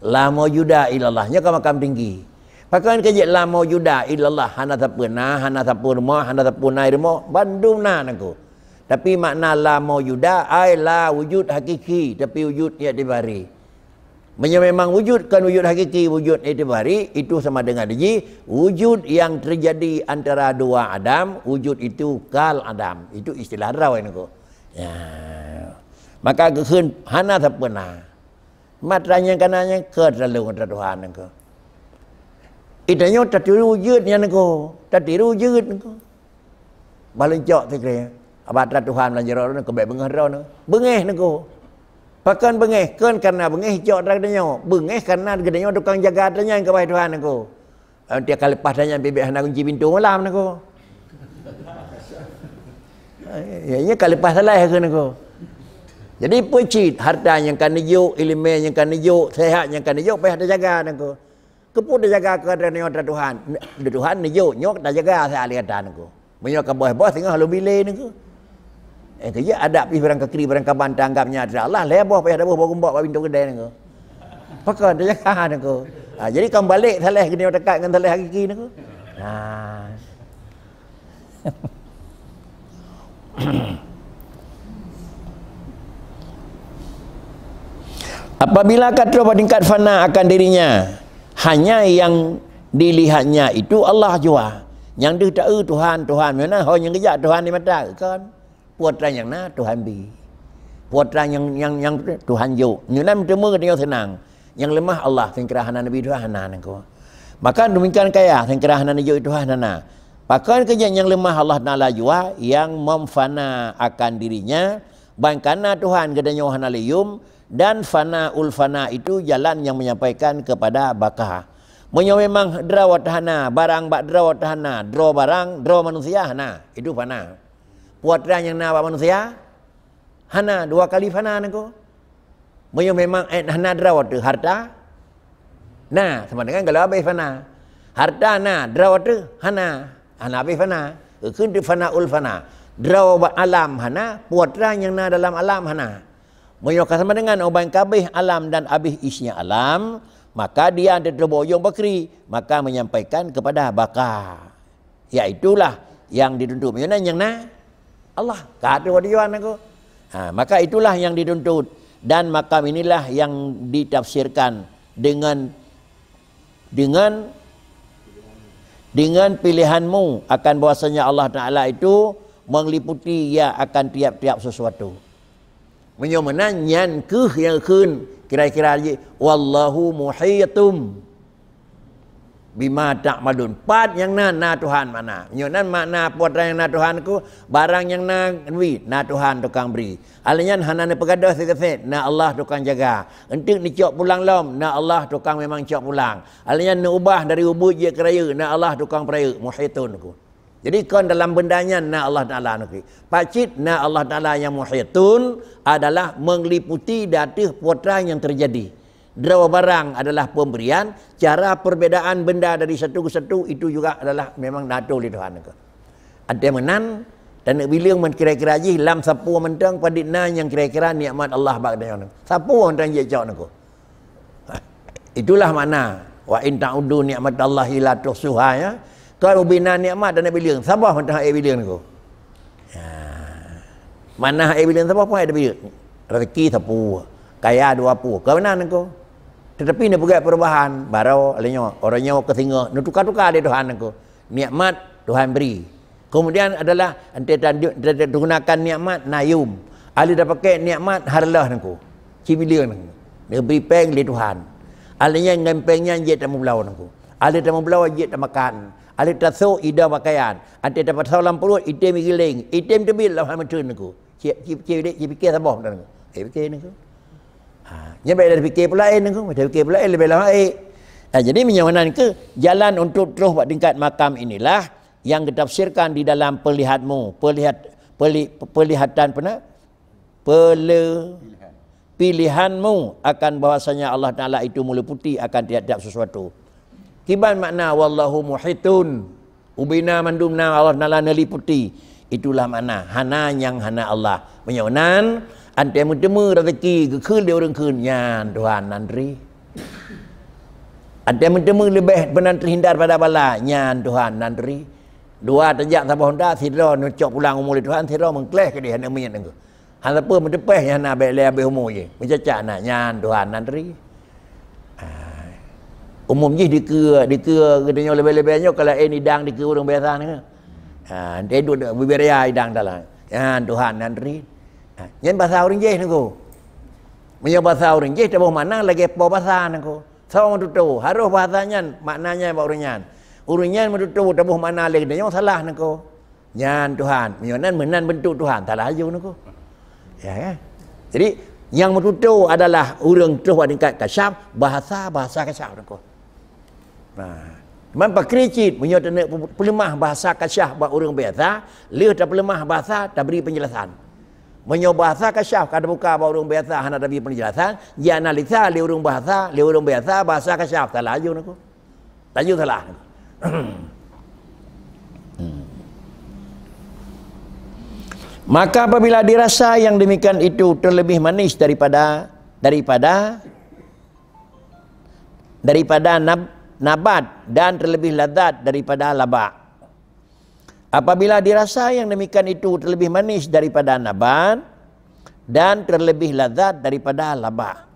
La mawjuda illallah nya makam tinggi. Pakai kerja la mawjuda illallah hana tapuna hana tapurma hana tapuna irmo bandumna naku. Tapi makna la mawjuda ai la wujud hakiki tapi wujud i'tibari. Memang wujud kan wujud hakiki wujud i'tibari itu sama denganiji wujud yang terjadi antara dua Adam wujud itu kal Adam itu istilah raw ini ko. Ya. Maka keun hana tapuna. Matranya kananya ke terlalu Tuhan ko. Itanya tatiru wujudnya ko. Tatiru wujud ko. Balencok tikre. Abad Tuhan lanjaro nak kebek bengah ro nak. Bengeh nako. Pakan bengeh kan karena bengeh jok radanya. Bengeh karena gedenya tukang jaga tanya ke baik Tuhan nako. Tiap kali lepas tanya bebek hendak kunci pintu malam nako. Ya kali lepas salah ke nako. Jadi pecit harta yang kan nijuk, ilmu yang kan nijuk, sehat yang kan nijuk payah jaga nako. Keput jaga ke radanya Tuhan. Tuhan nijuk nyok dah jaga saya alihatan nako. Menyok ke bawah tengah halu bilai nako. Kerja ada pergi barang kekeri barang kaban tanggapnya ada Allah lebah payah ada buah gumbak pintu kedai nako. Pakai dia jaga nako. Jadi kamu balik salah kena dekat dengan salah hakiki nako. Apabila kata tingkat fana akan dirinya hanya yang dilihatnya itu Allah jua. Yang dia tahu Tuhan mana hanya kerja Tuhan di mata kan. Putra yang na Tuhan bi. Putra yang Tuhan jo. Nyunam temu dia senang. Yang lemah Allah singkirahan Nabi Tuhan nako. Maka demikian kaya singkirahan jo Tuhan nana. Pakai kerja yang lemah Allah Taala jua yang memfana akan dirinya bangkana Tuhan gedanya hanaliyum dan fana ulfana itu jalan yang menyampaikan kepada bakah. Menyo memang drawat hana barang bak drawat hana draw barang draw manusia hana itu fana. Putra yang na manusia hana dua kali fana nako. Menyo memang hana drawat tu harta. Nah, sama dengan kalau abai fana. Harta na drawat tu hana. Hana abai fana. Keun tu fana ul fana. Draw alam hana, putra yang na dalam alam hana. Menyo sama dengan oban kabeh alam dan abih isinya alam. Maka dia ada terboyong bakri, maka menyampaikan kepada bakar. Yaitulah yang dituntut. Mana yang na? Allah. Kata wadiwan aku. Maka itulah yang dituntut. Dan makam inilah yang ditafsirkan dengan pilihanmu akan bahwasanya Allah Taala itu meliputi ya akan tiap-tiap sesuatu. Menyomana nyan keuh yang keun kira-kira je wallahu muhitum bima ta'malun. Pat yang na Tuhan mana. Nyonan makna putra yang na Tuhan ku barang yang na Tuhan tukang beri. Alian hanane pegadah sekeset na Allah tukang jaga. Entik ni cok pulang lom na Allah tukang memang cok pulang. Alian na ubah dari ubud je keraya na Allah tukang peraya muhitun ku. Jadi kan dalam bendanya na Allah Taala nak. Pacit na Allah Taala yang muhitun adalah meliputi datih putra yang terjadi. Draw barang adalah pemberian, cara perbedaan benda dari satu ke satu itu juga adalah memang nato li Tuhan ke. Ada menan dan bilang men kira-kira ji lam sapu mentang padina yang kira-kira nikmat Allah bak dia. Sapu mentang je cak nako. Itulah makna wa in ta'udu nikmatallahi la tuhsuha ya. Kalau bina nikmat dan bilang sabar mentang bilang nako. Mana bilang sabar pun ada bilang. Rezeki sapu, kaya dua pu. Kau mana nako? Tetapi ni bukan perubahan baru orangnya ke singa tukar-tukar dia Tuhan aku nikmat Tuhan beri kemudian adalah gunakan nikmat nayum Ali dah pakai nikmat harlah nangku. Cibila nangku. Dia beri peng li Tuhan. Alinya ngempengnya je tak membelau nangku. Ali tak membelau je tak makan. Ali tak so ida pakaian. Ante dapat salam perut item giling. Item tu bil lah macam nangku. Cik fikir sabah nangku. Fikir nangku. Nya baik dari fikir pula nangku. Dari fikir pula lebih lah jadi menyawanan ke jalan untuk terus buat tingkat makam inilah yang ditafsirkan di dalam pelihatan pilihanmu akan bahwasanya Allah Ta'ala itu meliputi akan tiap-tiap sesuatu. Kiban makna wallahu muhitun ubina mandumna Allah Ta'ala meliputi. Itulah makna hana yang hana Allah. Menyawanan ante mutemu rezeki ke dia orang kunyan Tuhan nandri. Ante mutemu lebih benar terhindar pada bala nyan Tuhan nandri. Dua terjak sabah honda sidra nucok pulang umur Tuhan sidra mengkleh ke dia nak minyak nangku. Hal apa mendepeh yang nak baik lebih umur je. Mencacak nak nyan Tuhan nandri. Umum je dikira katanya lebih-lebihnya kalau ini dang dikira orang biasa ni. Dia duduk beberia idang dalam. Nyan Tuhan nandri. Nyan bahasa orang je nangku. Menyo bahasa orang je tak mana lagi apa bahasa nangku. Sama tu harus bahasanya maknanya apa orangnya. Urunyan mendutu tabuh mana lagi dia salah nako. Nyan Tuhan, menyonan menan bentuk Tuhan, salah aja nako. Ya kan? Jadi yang mendutu adalah urang terus tingkat kasyaf, bahasa kasyaf nako. Nah, memang kricit menyotane pelemah bahasa kasyaf buat urang biasa, leh tak pelemah bahasa tak beri penjelasan. Menyo bahasa kasyaf kada buka buat urang biasa hana tak beri penjelasan, dia analisa le urang biasa bahasa kasyaf salah aja nako. Tajuk salah. Maka apabila dirasa yang demikian itu terlebih manis daripada nabat dan terlebih lazat daripada labak. Apabila dirasa yang demikian itu terlebih manis daripada nabat dan terlebih lazat daripada labak.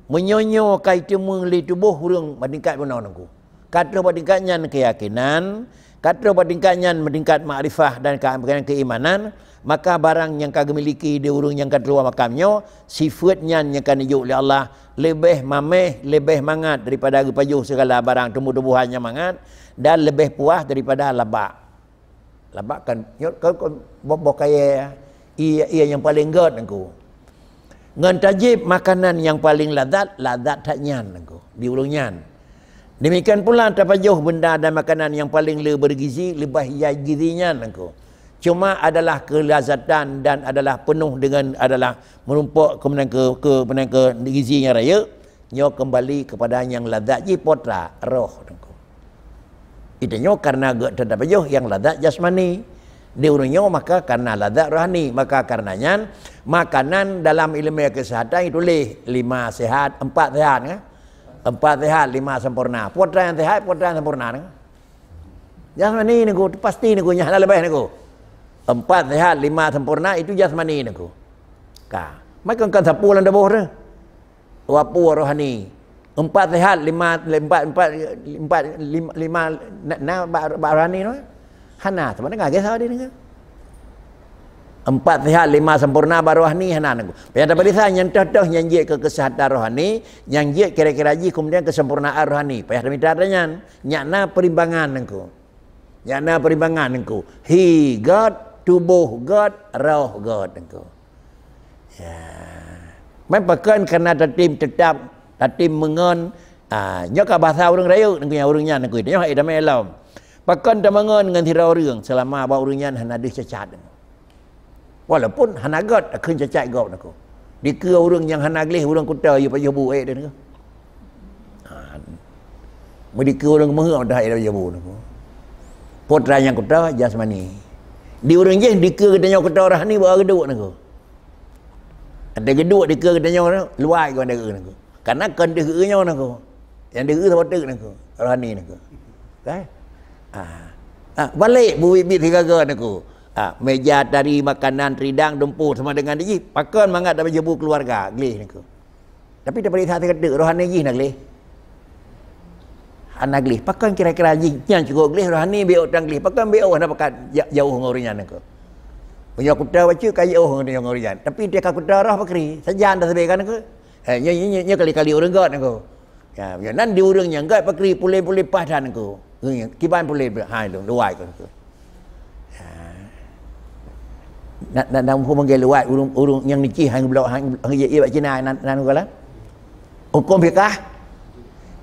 Menyonyo kaitu mengli tubuh urang meningkat benar-benar. Kata bertingkatnya keyakinan, kata bertingkatnya meningkat makrifah dan keimanan, maka barang yang kau miliki di urung yang keluar makamnya, sifatnya yang akan dijuk oleh Allah lebih mameh, lebih mangat daripada pajuh segala barang tumbuh-tumbuhannya mangat dan lebih puas daripada labak. Labak kan, kau kaya ia yang paling god engkau. Ngan tajib makanan yang paling lazat tak nyan engkau di urung nyan. Demikian pula tapajuh benda dan makanan yang paling bergizi, lebih gizinya nangko. Cuma adalah kelazatan dan adalah penuh dengan adalah menumpuk kemudian ke gizinya raya, nyo kembali kepada yang lazat ji potra roh nangko. Itu nyo karena tapajuh yang lazat jasmani. Diurunyo maka karena lazat rohani, maka karenanya makanan dalam ilmu kesehatan itu 5 sehat, 4 sehat kan? 4 sehat, 5 sempurna. Putra yang sehat, putra yang sempurna. Jasmani ni ku, pasti ni ku nyala lebih ni ku. 4 sehat, 5 sempurna itu jasmani ni ku. Mereka kan sapu dalam dabuh tu. Wapu rohani. 4 sehat, 5 rohani tu. Hana, sebenarnya enggak kisah dia ni. 4 sehat 5 sempurna rohani hanan aku. Yang dapat disah yang toh yang je ke kesehatan rohani, yang je kira-kira ji kemudian kesempurnaan rohani. Payah minta adanya nyana perimbangan aku. Nyana perimbangan aku. He God, tubuh God, roh God aku. Ya. Memang karena tatim mengon nyoka bahasa orang rayu dengan orangnya aku. Itu yang ada malam. Pakan tak mengon dengan tira orang selama bawa orangnya hanadih cacat. Walaupun hanagat akan cacat gau nak. Dikira orang yang hanaglih orang kuta ya payah bu dia nak. Dikira orang mahal dah dia payah bu nak. Putra yang kuta jasmani. Di orang je dikira katanya kuta orang ni bawa geduk nak. Ada geduk dikira katanya orang luar ke ada nak. Karena kan dikiranya nak. Yang dikira sebab nak orang ni nak. Kan? Balik bubit tiga nak. Meja dari makanan ridang dumpu sama dengan dia pakan mangat dapat jebu keluarga glih ni. Tapi dapat satu kata rohani ji nak glih. Anak glih pakan kira-kira ji yang cukup glih rohani be orang glih pakan be orang pakan jauh ngorinya nak. Punya kuda baca kaya yang ngorian. Tapi dia kuda roh pakri. Sajan dah sebekan aku. Nya kali-kali orang gat aku. Ya, nan di orang yang gat pakri pulih padan aku. Kiban pulih hai lu luai aku. Nak hukum manggil luai urung yang nici hang blok hang ye bak Cina nan kala. Hukum fikah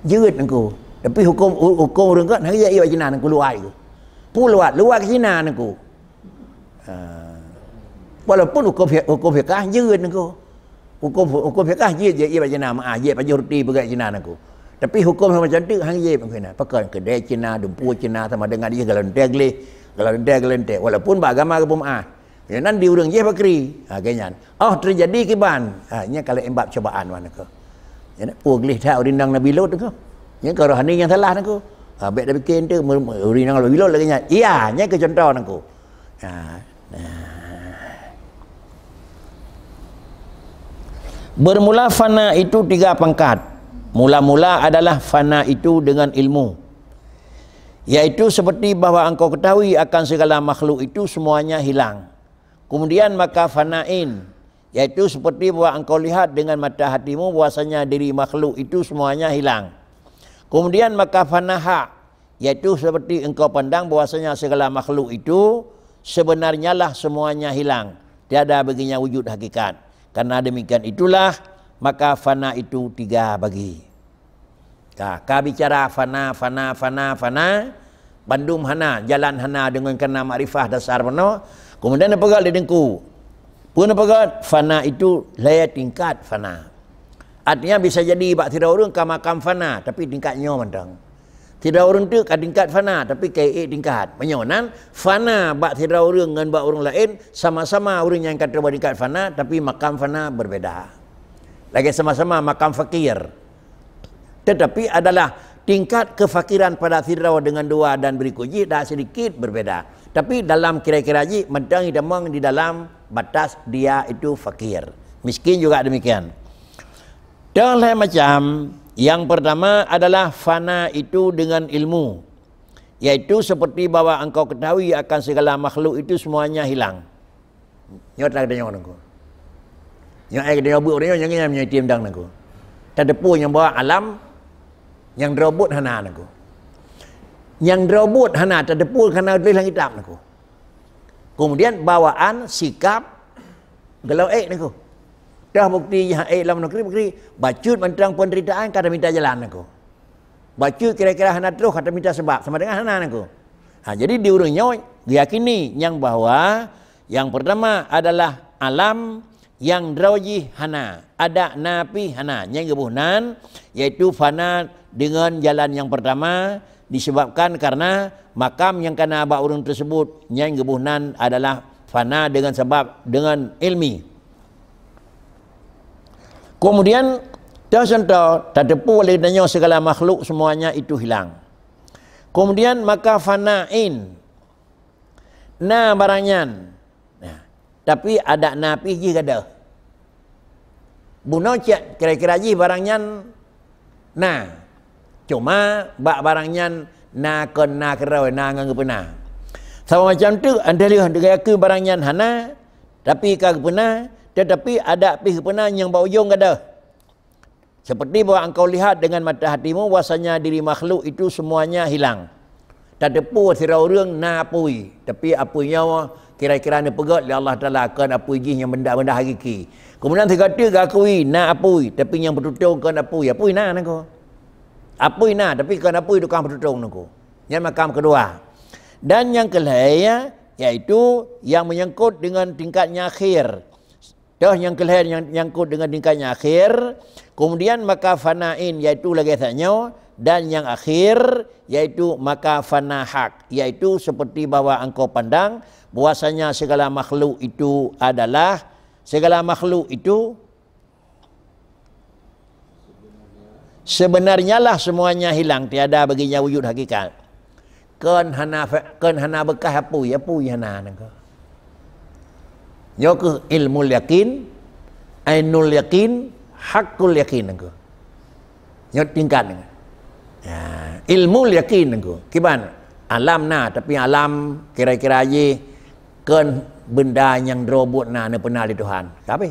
jeut aku. Tapi hukum orang gat hang ye bak Cina aku luai aku. Luai ke Cina aku. Walaupun hukum fikah jeut aku. Hukum fikah jeut ye bak Cina ma ye bak roti bagai Cina aku. Tapi hukum macam tu hang ye mungkin. Pakai kedai Cina, dempur Cina sama dengan dia gelente. Walaupun agama ke ya nan di urang je bakri kenyan terjadi kiban nya kalau embab cobaan mana ko ya nak puglih dah urindang Nabi Lut ko nya ko rohani yang salah nako baik dah bikin tu urindang Nabi Lut lagi nya iya nya ke contoh nako bermula fana itu 3 pangkat. Mula-mula adalah fana itu dengan ilmu, yaitu seperti bahawa engkau ketahui akan segala makhluk itu semuanya hilang. Kemudian maka fanain, yaitu seperti bahawa engkau lihat dengan mata hatimu bahwasanya diri makhluk itu semuanya hilang. Kemudian maka fanaha, yaitu seperti engkau pandang bahwasanya segala makhluk itu sebenarnya lah semuanya hilang, tiada baginya wujud hakikat. Karena demikian itulah maka fana itu 3 bagi. Ka bicara fana, bandum hana, jalan hana dengan kena makrifah dasar mana. Kemudian apa gal dengku? Pun apa gal? Fana itu laya tingkat fana. Artinya bisa jadi bak tidak orang ka makam fana tapi tingkatnya mandang. Tidak orang tu ka tingkat fana tapi ke tingkat. Menyonan fana bak tidak orang dengan bak orang lain sama-sama orang yang kata bak tingkat fana tapi makam fana berbeza. Lagi sama-sama makam fakir. Tetapi adalah tingkat kefakiran pada firdaus dengan 2 dan berikutnya dah sedikit berbeza. Tapi dalam kira-kira ji mentang idamang di dalam batas dia itu fakir. Miskin juga demikian. Dan lain macam yang pertama adalah fana itu dengan ilmu, yaitu seperti bahawa engkau ketahui akan segala makhluk itu semuanya hilang. Nyot tak ada yang orang ko. Yang ai dia buat dia yang tim dang nako. Tak ada pun yang bawa alam yang robot hana nako. Yang robot hana tak ada pun kerana tulis kitab nako. Kemudian bawaan sikap gelau nako. Dah bukti yang dalam negeri bacut mentang penderitaan kata minta jalan nako. Bacut kira-kira hana terus kata minta sebab sama dengan hana nako. Jadi di urangnya diyakini yang bahwa yang pertama adalah alam yang draji hana, ada napi hana, yang gebuhnan yaitu fana dengan jalan yang pertama disebabkan karena makam yang kena abak orang tersebut yang gebuhnan adalah fana dengan sebab dengan ilmi. Kemudian contoh terdepu oleh danya segala makhluk semuanya itu hilang. Kemudian maka fanain na barangan. Tapi ada napi ji kada. Buno cek kira-kira ji barangnya nah. Cuma bak barangnya na kon na kerau na ngang pena. Sama macam tu anda lihat dengan ke barangnya hana tapi kag pena tetapi ada pi pena yang bau ujung kada. Seperti bahawa engkau lihat dengan mata hatimu bahwasanya diri makhluk itu semuanya hilang. Tak depu sirau reung na apui tapi apunya kira-kira ni pegat oleh Allah Taala akan apui ji yang benda-benda hakiki. Kemudian tiga-tiga akui na apui tapi yang bertutung kan apui na nako. Apui na tapi kan apui tu kan bertutung nako. Yang makam kedua. Dan yang kelaya yaitu yang menyangkut dengan tingkatnya akhir. Dah yang kelaya yang menyangkut dengan tingkatnya akhir. Kemudian maka fanain yaitu lagi sanya dan yang akhir yaitu maka fana hak yaitu seperti bahawa engkau pandang bahwasanya segala makhluk itu adalah segala makhluk itu sebenarnya lah semuanya hilang, tiada baginya wujud hakikat. Kan hana bekas apu hana nangko. Nyo ke ilmu yakin, ainul yakin, hakul yakin nangko. Nyo tingkat nangko. Ya, ilmu yakin nangko. Kiban alam na tapi alam kira-kira je kan benda yang robot na pernah di Tuhan. Tapi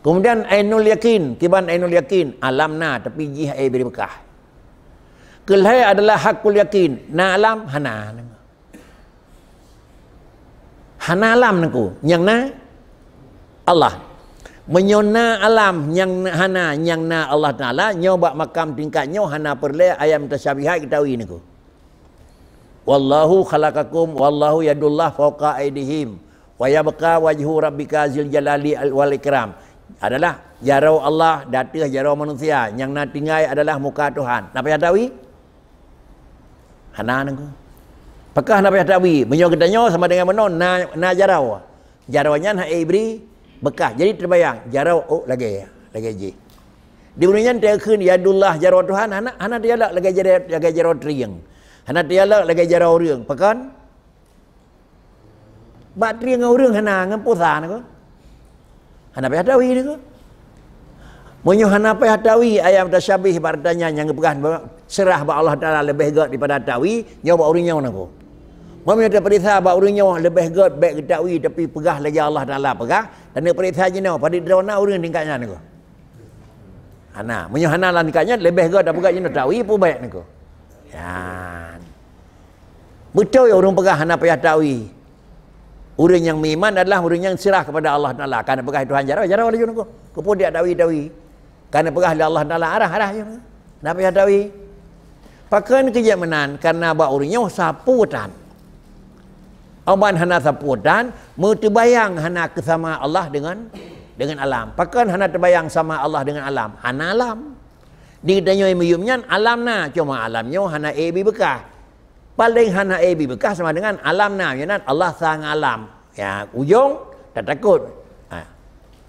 kemudian ainul yakin, kiban ainul yakin, alam na tapi jih ai beri bekah. Kelai adalah hakul yakin, na alam hana. Hana alam nangku, yang na Allah. Menyona alam yang hana yang na Allah Taala nyoba makam tingkatnya hana perle ayam tasyabihat ketahui niku. Wallahu khalaqakum wallahu yadullah fawqa aydihim wa yabqa wajhu rabbika zil jalali wal ikram. Adalah jarau Allah datang jarau manusia yang na tinggai adalah muka Tuhan. Napa ya tahu? Hana niku. Pakah napa ya tahu? Menyo kedanyo sama dengan menon na jarau. Jaraunya na ibri bekas. Jadi terbayang jarau lagi je. Di bunyian dia kun yadullah jarau Tuhan hana dia lah lagi jarau triang. Hana dia lah lagi jarau reung. Pakan bat triang reung hana ngam pusa nako. Hana payah tawi niko. Munyo hana payah tawi ayam tasyabih bardanya yang pegan serah ba Allah Taala lebih gak daripada tawi nyoba urinya nako. Mami ada perintah bahawa orangnya lebih god baik ketahui tapi pegah lagi Allah Taala pegah dan dia perintah je pada drona orang tingkatnya niku. Hana, menyo hana lan tingkatnya lebih god dah pegah je tahui pun baik niku. Ya. Betul ya orang pegah hana payah tahui. Orang yang beriman adalah orang yang serah kepada Allah Taala. Karena pegah Tuhan jarau lagi niku. Kepo dia tahui. Karena pegah Allah Taala arah je. Napa payah tahui? Pakan kerja menan karena ba orangnya saputan. Aban hana saputan, terbayang hana kesama Allah dengan alam. Pakan hana terbayang sama Allah dengan alam. Hana alam. Di danyo meyumnya alam na, cuma alamnya hana ebi bekah. Paling hana ebi bekah sama dengan alam na, yanan Allah sang alam. Ya, ujung tak takut.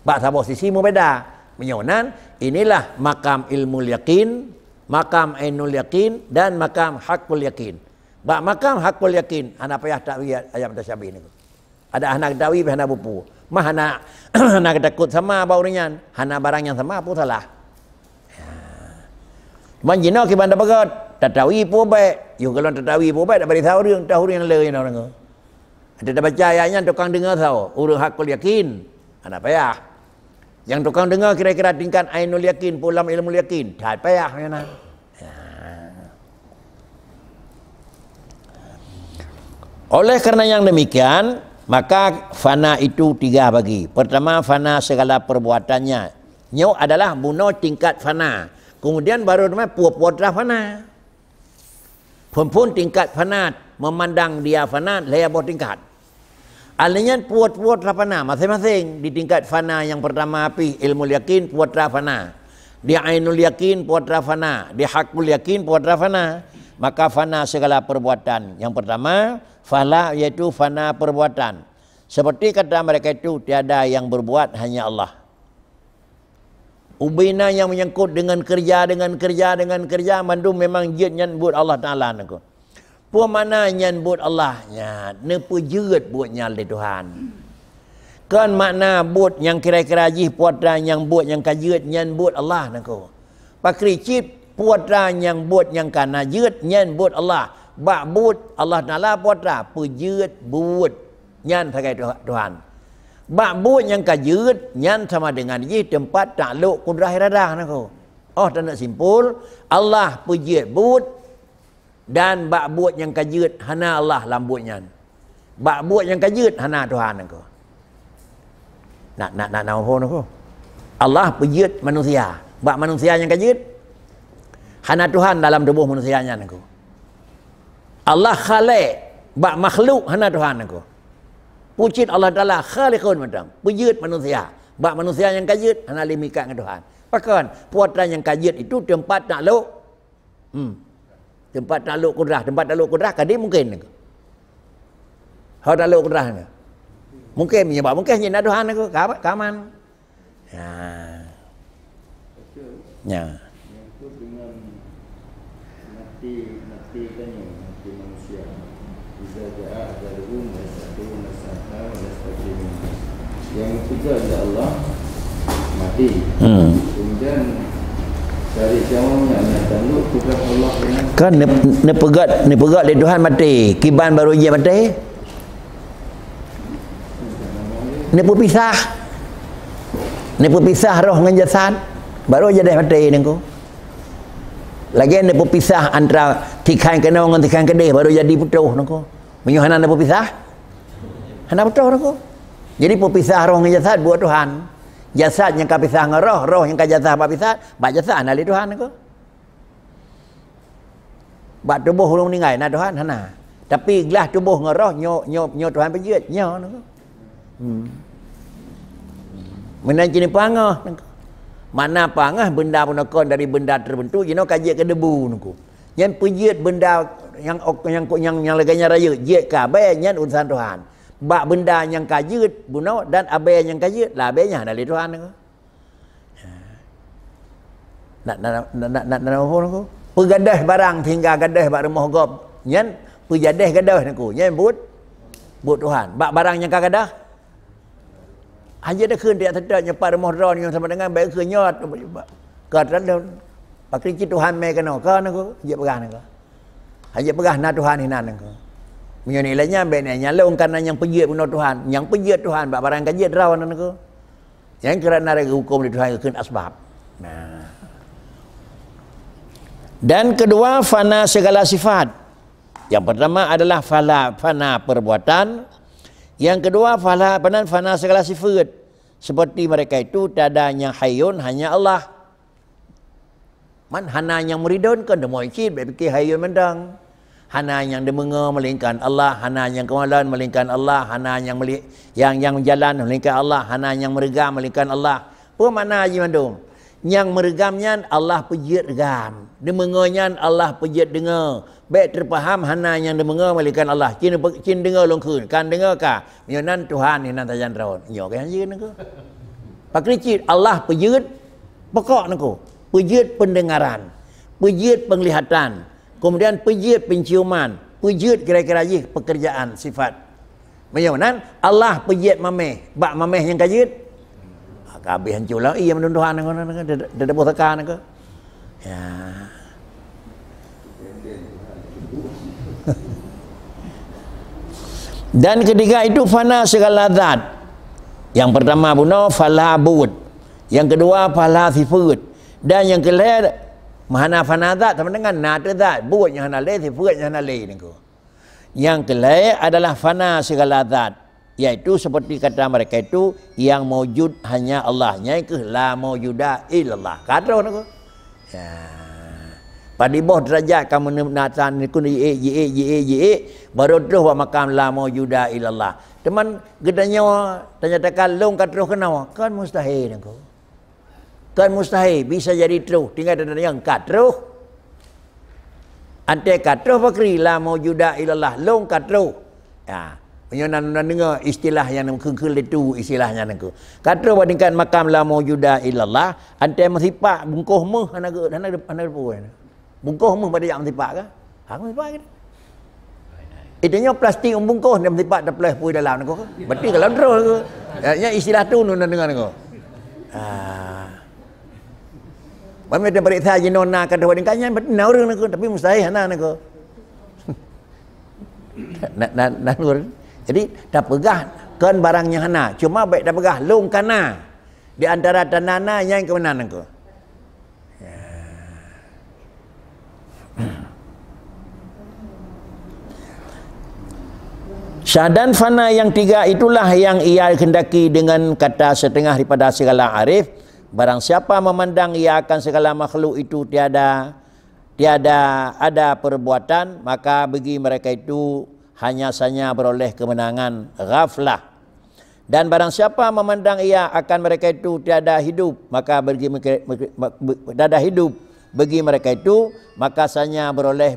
Bak sabo sisi mu beda. Menyonan inilah makam ilmu yakin, makam ainul yakin dan makam hakul yakin. Bak makam hakul yakin hana payah takwil ayat tasyabih niku. Ada anak takwil hana bupu. Mah hana hana takut sama baurinya, hana barang yang sama pun salah. Manjina ki banda bagat, tatawi pun baik. Yo kalau tatawi pun baik dak bari tahu yang lain orang tu. Ada baca ayatnya tukang dengar tahu, urang hakul yakin. Hana payah. Yang tukang dengar kira-kira tingkat ainul yakin, pulam ilmu yakin, tak payah yana. Oleh kerana yang demikian, maka fana itu tiga bagi. Pertama, fana segala perbuatannya. Nyo adalah bunuh tingkat fana. Kemudian baru namanya puas-puas fana. Pun tingkat fana, memandang dia fana, laya bawah tingkat. Alanya puas-puas fana, masing-masing. Di tingkat fana yang pertama api, ilmu yakin, puas fana. Di ainul yakin, puas fana. Di hakul yakin, puas fana. Maka fana segala perbuatan. Yang pertama, fala yaitu fana perbuatan. Seperti kata mereka itu tiada yang berbuat hanya Allah. Ubina yang menyangkut dengan kerja mandu memang jid nyambut Allah Taala niku. Pu mana nyambut Allah nya nepu jeut buat nyal di Tuhan. Kan makna but yang kira-kira jih puatra yang buat yang kajeut nyambut Allah niku. Pakri cip puatra yang buat yang kana jeut nyambut Allah. Bak but Allah Taala puatra pujeut but nyan sagai Tuhan. Bak but yang kajeut nyan sama dengan ji tempat takluk kudrah iradah naku. Oh tak nak simpul Allah pujeut but dan bak but yang kajeut hana Allah lambut nyan. Bak but yang kajeut hana Tuhan naku. Nak apa naku? Allah pujeut manusia. Bak manusia yang kajeut hana Tuhan dalam tubuh manusianya naku. Allah khaliq, bak makhluk hana Tuhan aku. Puji Allah Taala khaliqun macam. Puji manusia, bak manusia yang kajut hana limikat dengan Tuhan. Pakan puatan yang kajut itu tempat takluk. Tempat takluk kudrah kadi mungkin aku. Hau takluk kudrah ni. Mungkin menyebab mungkin hanya Tuhan aku kaman. Ya. Yang ketiga adalah Allah mati. Kemudian dari jawabnya tanduk kudrat Allah kan nepegat di Tuhan mati. Kiban baru dia mati. Ni pisah. Ni pisah roh dengan jasad. Baru jadi mati ni ko. Lagi ni pisah antara tikan kena dengan tikan kedih baru jadi putus ni ko. Menyuhana ni pisah. Hana putus ni ko. Jadi pisah roh dengan jasad buat Tuhan. Jasad yang kapisah dengan roh, roh yang kajasad apa pisah, bak jasad nali Tuhan ni ko. Bak tubuh belum meninggal na Tuhan hana. Tapi gelas tubuh dengan roh nyo Tuhan pejut nyo ni ko. Menancini pangah. Mana pangah benda punakon dari benda terbentuk jino kajik ke debu nuku. Yang pejiat benda yang leganya raya jiat ka abai nyan urusan Tuhan. Bak benda yang kajit buno dan abai yang kajit lah abainya dari Tuhan nuku. Nak apa nuku? Pegadah barang hingga gadah bak rumah gop. Nyan pejadah gadah nuku. Nyan buat Tuhan. Bak barang yang kagadah hanya dah kun dia sedar nyepat rumah ron yang sama dengan baik kenyot kata dah pakai Tuhan mai kena kan aku je pegah nak hanya pegah na Tuhan hinan aku punya nilainya benenya long karena yang pejiat punya Tuhan yang pejiat Tuhan bak barang kajiat rawan aku yang kerana ada hukum di Tuhan kun asbab. Nah, dan kedua fana segala sifat. Yang pertama adalah fana perbuatan. Yang kedua fana segala sifat. Seperti mereka itu tiada yang hayyun hanya Allah. Man hana yang muridun kan demo ikit fikir hayyun mendang. Hana yang demenga melainkan Allah, hana yang kemalan melainkan Allah, hana yang jalan melainkan Allah, hana yang meregam melainkan Allah. Apa makna haji mandum? Yang meregamnya Allah pejit regam. Demenganya Allah pejit dengar. Baik terfaham hana yang dengar melainkan Allah. Cin dengar longkun. Kan dengar ka? Nyonan Tuhan ni nan tajan raun. Nyo kan je nako. Pakricit Allah pejit pokok nako. Pejit pendengaran. Pejit penglihatan. Kemudian pejit penciuman. Pejit kira-kira je pekerjaan sifat. Nyonan Allah pejit mameh. Bak mameh yang kajit. Kabeh hancur lah. Iya menurut Tuhan nako. Dah boleh tekan nako. Ya. Dan ketiga itu fana segala zat. Yang pertama buno fala bud. Yang kedua fala sifat. Dan yang kelima mahana fana zat sama dengan nada zat. Bud yang hana le, sifat yang hana le niku. Yang kelima adalah fana segala zat. Yaitu seperti kata mereka itu yang mewujud hanya Allah. Yaitu la mewujuda illallah. Kata niku. Ya. Pada bawah derajat kamu natan kun ye baru terus buat makam la maujuda illallah. Teman gedanya tanya-tanya long kat terus kenapa? Kan mustahil engkau. Kan mustahil bisa jadi terus tinggal ada yang kat terus. Ante kat terus pakri la maujuda illallah long kat terus. Ya, penyonan dengar istilah yang kengkul itu istilahnya engkau. Kat terus bandingkan makam la maujuda illallah ante masipak bungkuh meh anak puan. Bungkuh meh pada yang mentipak ke? Hang mentipak ke? Itunya plastik bungkuh dia mentipak dah plus pui dalam aku. Berarti kalau terus ke. Ya istilah tu nun dengar aku. Bami dia beri saja nona kata wading kanyan benar orang aku tapi mustahil hana aku. Nak jadi dah pegah kan barangnya hana. Cuma baik dah pegah long kana. Di antara tanana yang ke mana aku? Syahadan fana yang tiga itulah yang ia kendaki dengan kata setengah daripada segala arif. Barang siapa memandang ia akan segala makhluk itu tiada ada perbuatan, maka bagi mereka itu hanya saja beroleh kemenangan ghaflah. Dan barang siapa memandang ia akan mereka itu tiada hidup, maka bagi mereka itu maka saja beroleh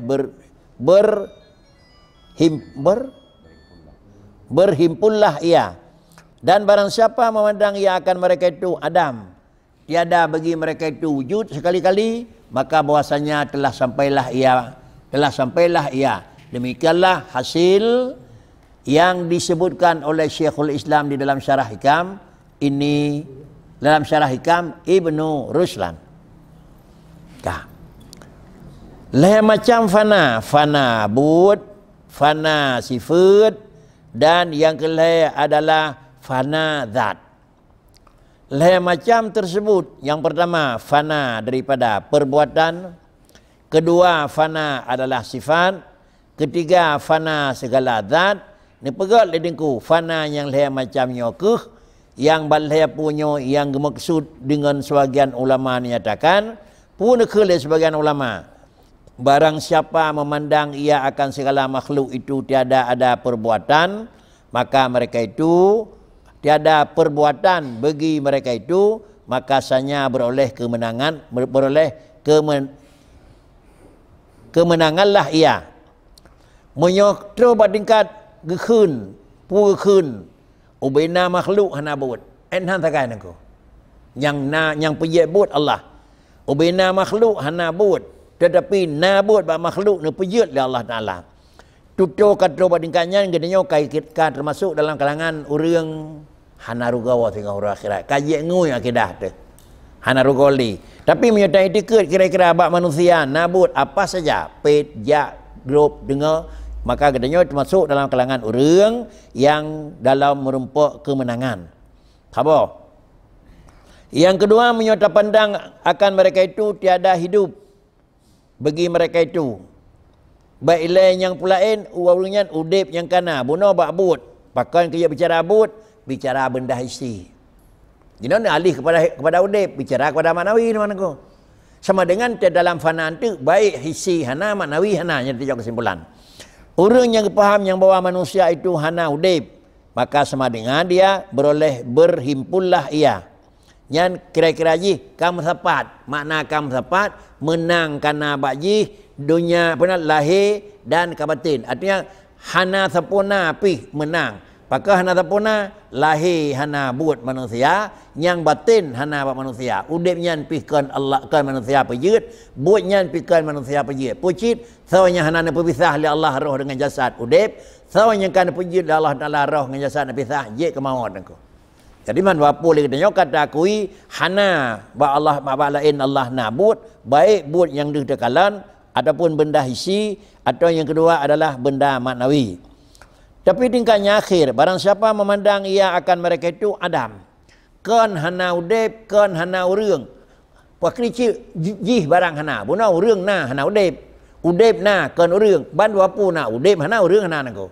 berhimpunlah ia. Dan barang siapa memandang ia akan mereka itu adam, tiada bagi mereka itu wujud sekali-kali, maka bahwasanya telah sampailah ia. Demikianlah hasil yang disebutkan oleh Syekhul Islam di dalam Syarah Hikam ini, dalam Syarah Hikam Ibnu Ruslan. Lain macam fana bud, fana sifat, dan yang kelima adalah fana zat. Leh macam tersebut, yang pertama fana daripada perbuatan, kedua fana adalah sifat, ketiga fana segala zat. Ni pegat ledengku fana yang leh macamnya ke yang balai punya yang maksud dengan sebagian ulama nyatakan pun ke sebagian ulama. Barang siapa memandang ia akan segala makhluk itu tiada ada perbuatan, maka mereka itu tiada perbuatan bagi mereka itu, maka sanya beroleh kemenangan, kemenanganlah ia. Menyokro badingkat gekun, pu gekun, ubena makhluk hana buat. Enhan takai nako. Yang pejat buat Allah. Ubena makhluk hana buat, tetapi na buat ba makhluk ne pejat oleh Allah Taala. Tuto kata badingkannya gedenya kai termasuk dalam kalangan orang hanarugawa tengah orang akhirat. Kaji ngui akidah tu. Hanarugoli. Tapi menyertai tiket kira-kira abak manusia nabut apa saja. Pet, jak, grup, dengar. Maka gedenya termasuk dalam kalangan orang yang dalam merempuk kemenangan. Khabar. Yang kedua menyertai pandang akan mereka itu tiada hidup. Bagi mereka itu. Baik ilai yang pulain, uawunya udip yang kana. Bunuh bak but. Pakai kerja bicara but, bicara benda hissi. Jadi alih kepada udip, bicara kepada maknawi mana ko. Sama dengan dalam fana itu baik hissi hana maknawi hana yang dijawab kesimpulan. Orang yang faham yang bahwa manusia itu hana udip, maka sama dengan dia beroleh berhimpunlah ia. Yang kira-kira ji kam sapat, makna kam sapat menang karena baji dunia benar lahir dan kabatin. Artinya hana sempurna pi menang. Pakah hana sempurna lahir hana buat manusia, yang batin hana buat manusia. Udip nyan pihkan Allah kan manusia pejit, buat nyan pihkan manusia pejit. Pucit sawanya hana berpisah oleh Allah roh dengan jasad udip, sawanya kan pejit oleh Allah Taala roh dengan jasad berpisah je kemauan aku. Jadi man wapo le katanya kata akui hana ba Allah ba lain Allah nabut baik buat yang didekalan ataupun benda hissi, atau yang kedua adalah benda maknawi. Tapi tingkatnya akhir, barang siapa memandang ia akan mereka itu Adam. Kan hana udip, kan hana urang. Pakri jih barang hana, buna urang na hana udip. Udip na kan urang, ban wapo na udip hana urang hana nako.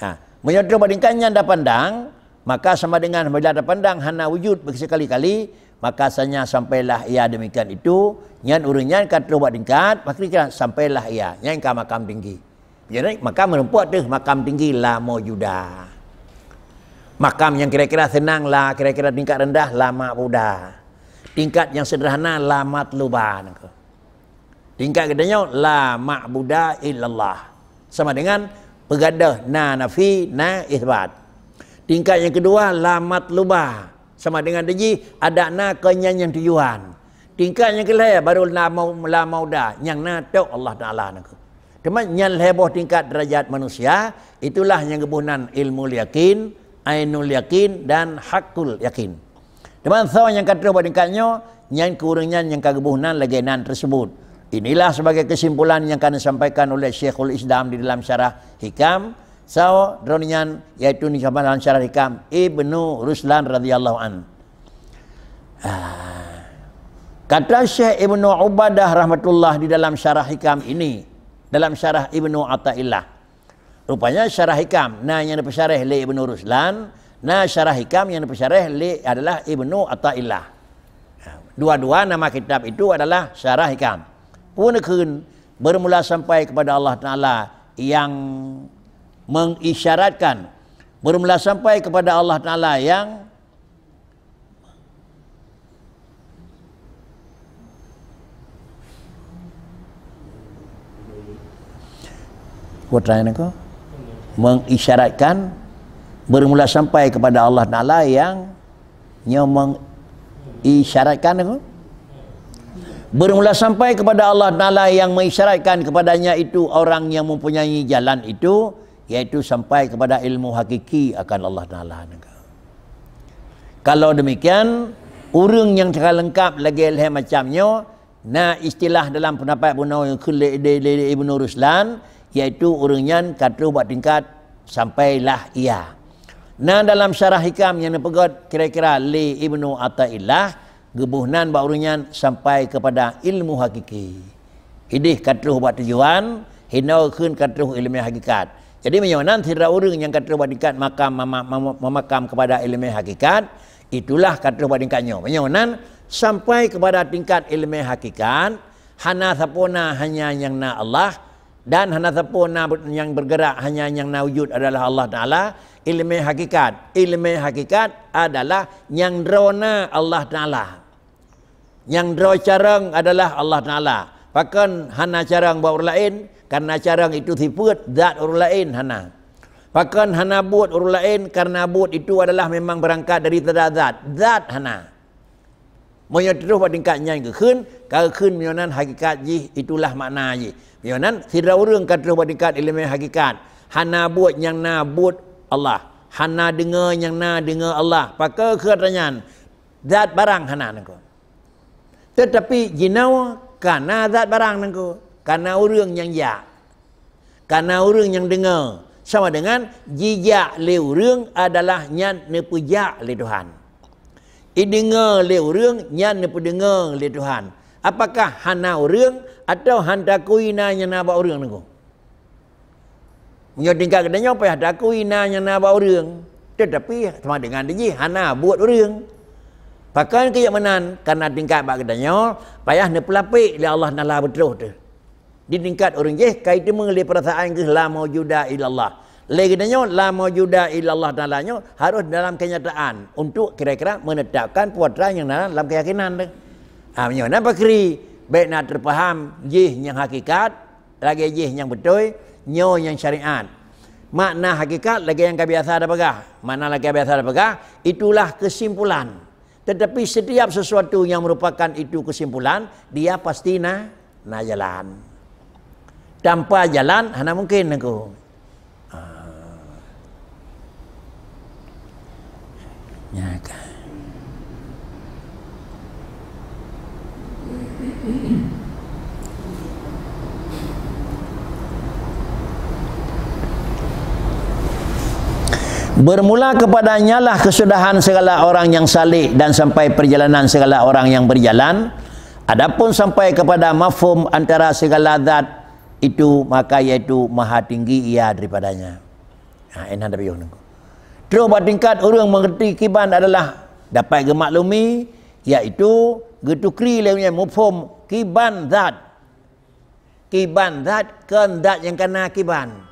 Ha, menyodor bandingkannya anda pandang, maka sama dengan bila ada pandang hana wujud bersekali-kali, maka sanya sampailah ia demikian itu. Nyan urangnya kata buat tingkat, maka sampailah ia nyan ke makam tinggi. Jadi makam merempuat tu makam tinggi la maujuda. Makam yang kira-kira senang lah, kira-kira tingkat rendah la ma'buda. Tingkat yang sederhana la matluba. Tingkat gedenya la ma'buda illallah. Sama dengan pegadah na nafi na isbat. Tingkat yang kedua la matluba. Sama dengan deji ada na kenyan yang tujuan. Tingkat yang kelih baru la mauda yang na tok Allah Taala nak. Cuma yang heboh tingkat derajat manusia itulah yang kebunan ilmu yakin, ainul yakin dan hakul yakin. Teman so yang kata buat tingkatnya yang kurangnya yang kebunan lagenan tersebut. Inilah sebagai kesimpulan yang akan disampaikan oleh Syekhul Islam di dalam syarah Hikam. So dronian yaitu disampaikan dalam syarah Hikam Ibnu Ruslan radhiyallahu an. Kata Syekh Ibnu Ubadah rahmatullah di dalam syarah Hikam ini, dalam syarah Ibnu Athaillah. Rupanya syarah Hikam, nah yang dipesyarah oleh Ibnu Ruslan, nah syarah Hikam yang dipesyarah oleh adalah Ibnu Athaillah. Dua-dua nama kitab itu adalah syarah Hikam. Pun kun bermula sampai kepada Allah Taala yang mengisyaratkan, bermula sampai kepada Allah Taala yang mengisyaratkan, bermula sampai kepada Allah Ta'ala yang mengisyaratkan aku. Bermula sampai kepada Allah Ta'ala yang mengisyaratkan kepadanya itu orang yang mempunyai jalan itu, yaitu sampai kepada ilmu hakiki akan Allah Ta'ala. Kalau demikian, orang yang cakap lengkap lagi macamnya, nah istilah dalam pendapat Ibnu Ruslan, yaitu orangnya kata buat tingkat sampailah ia. Nah dalam syarah hikam yang dipegot kira-kira li Ibnu Athaillah gebuhnan baurunyan sampai kepada ilmu hakiki. Idih katruh buat tujuan, hinau khun katruh ilmu hakikat. Jadi menyonan tidak orang yang katruh buat tingkat memakam kepada ilmu hakikat, itulah katruh buat tingkatnya. Menyonan sampai kepada tingkat ilmu hakikat, hana sapona hanya yang na Allah, dan hana sapona yang bergerak hanya yang na wujud adalah Allah Ta'ala. Ilmu hakikat adalah yang drona Allah Ta'ala, yang draw carang adalah Allah Ta'ala. Bahkan hana carang buat orang lain, karena carang itu sifat zat orang lain hana. Bahkan hana buat orang lain, karena buat itu adalah memang berangkat dari zat hana. Moyo terus buat tingkatnya ke khun, kalau khun menyonan hakikat ji itulah makna ji. Menyonan tidak orang terus buat tingkat ilmu hakikat. Hana buat yang na buat Allah, hana dengar yang na dengar Allah. Pakai katanya zat barang hana nengko. Tetapi jinau karena zat barang nengko, karena orang yang ya, karena orang yang dengar. Sama dengan jijak le orang adalah nyan nepujak le Tuhan. Dengar le orang nyan nepudengar le Tuhan. Apakah hana orang atau handa kuina yang na ba orang nengko? Menyo tingkat katanya payah daku ina yang na ba orang. Tetapi sama dengan dia hana buat orang. Pakai kayak menan karena tingkat bak katanya payah ne pelapik li Allah Taala betul tu. Di tingkat orang je kait mengelih perasaan ke la maujuda illallah. Le katanya la maujuda illallah Taala nya harus dalam kenyataan untuk kira-kira menetapkan putra yang dalam keyakinan tu. Menyo na pakri baik nak terfaham je yang hakikat lagi je yang betul. Nyo yang syariat. Makna hakikat lagi yang biasa ada pegah. Makna lagi biasa ada pegah, itulah kesimpulan. Tetapi setiap sesuatu yang merupakan itu kesimpulan, dia pasti na jalan. Tanpa jalan, hana mungkin aku. Ya kan. Bermula kepadanya lah kesudahan segala orang yang salih dan sampai perjalanan segala orang yang berjalan. Adapun sampai kepada mafhum antara segala zat itu maka yaitu maha tinggi ia daripadanya. Enak dah biar nunggu. Terus buat tingkat orang mengerti kiban adalah dapat gemaklumi iaitu getukri lewanya mafhum kiban zat. Kiban zat kan zat yang kena kiban.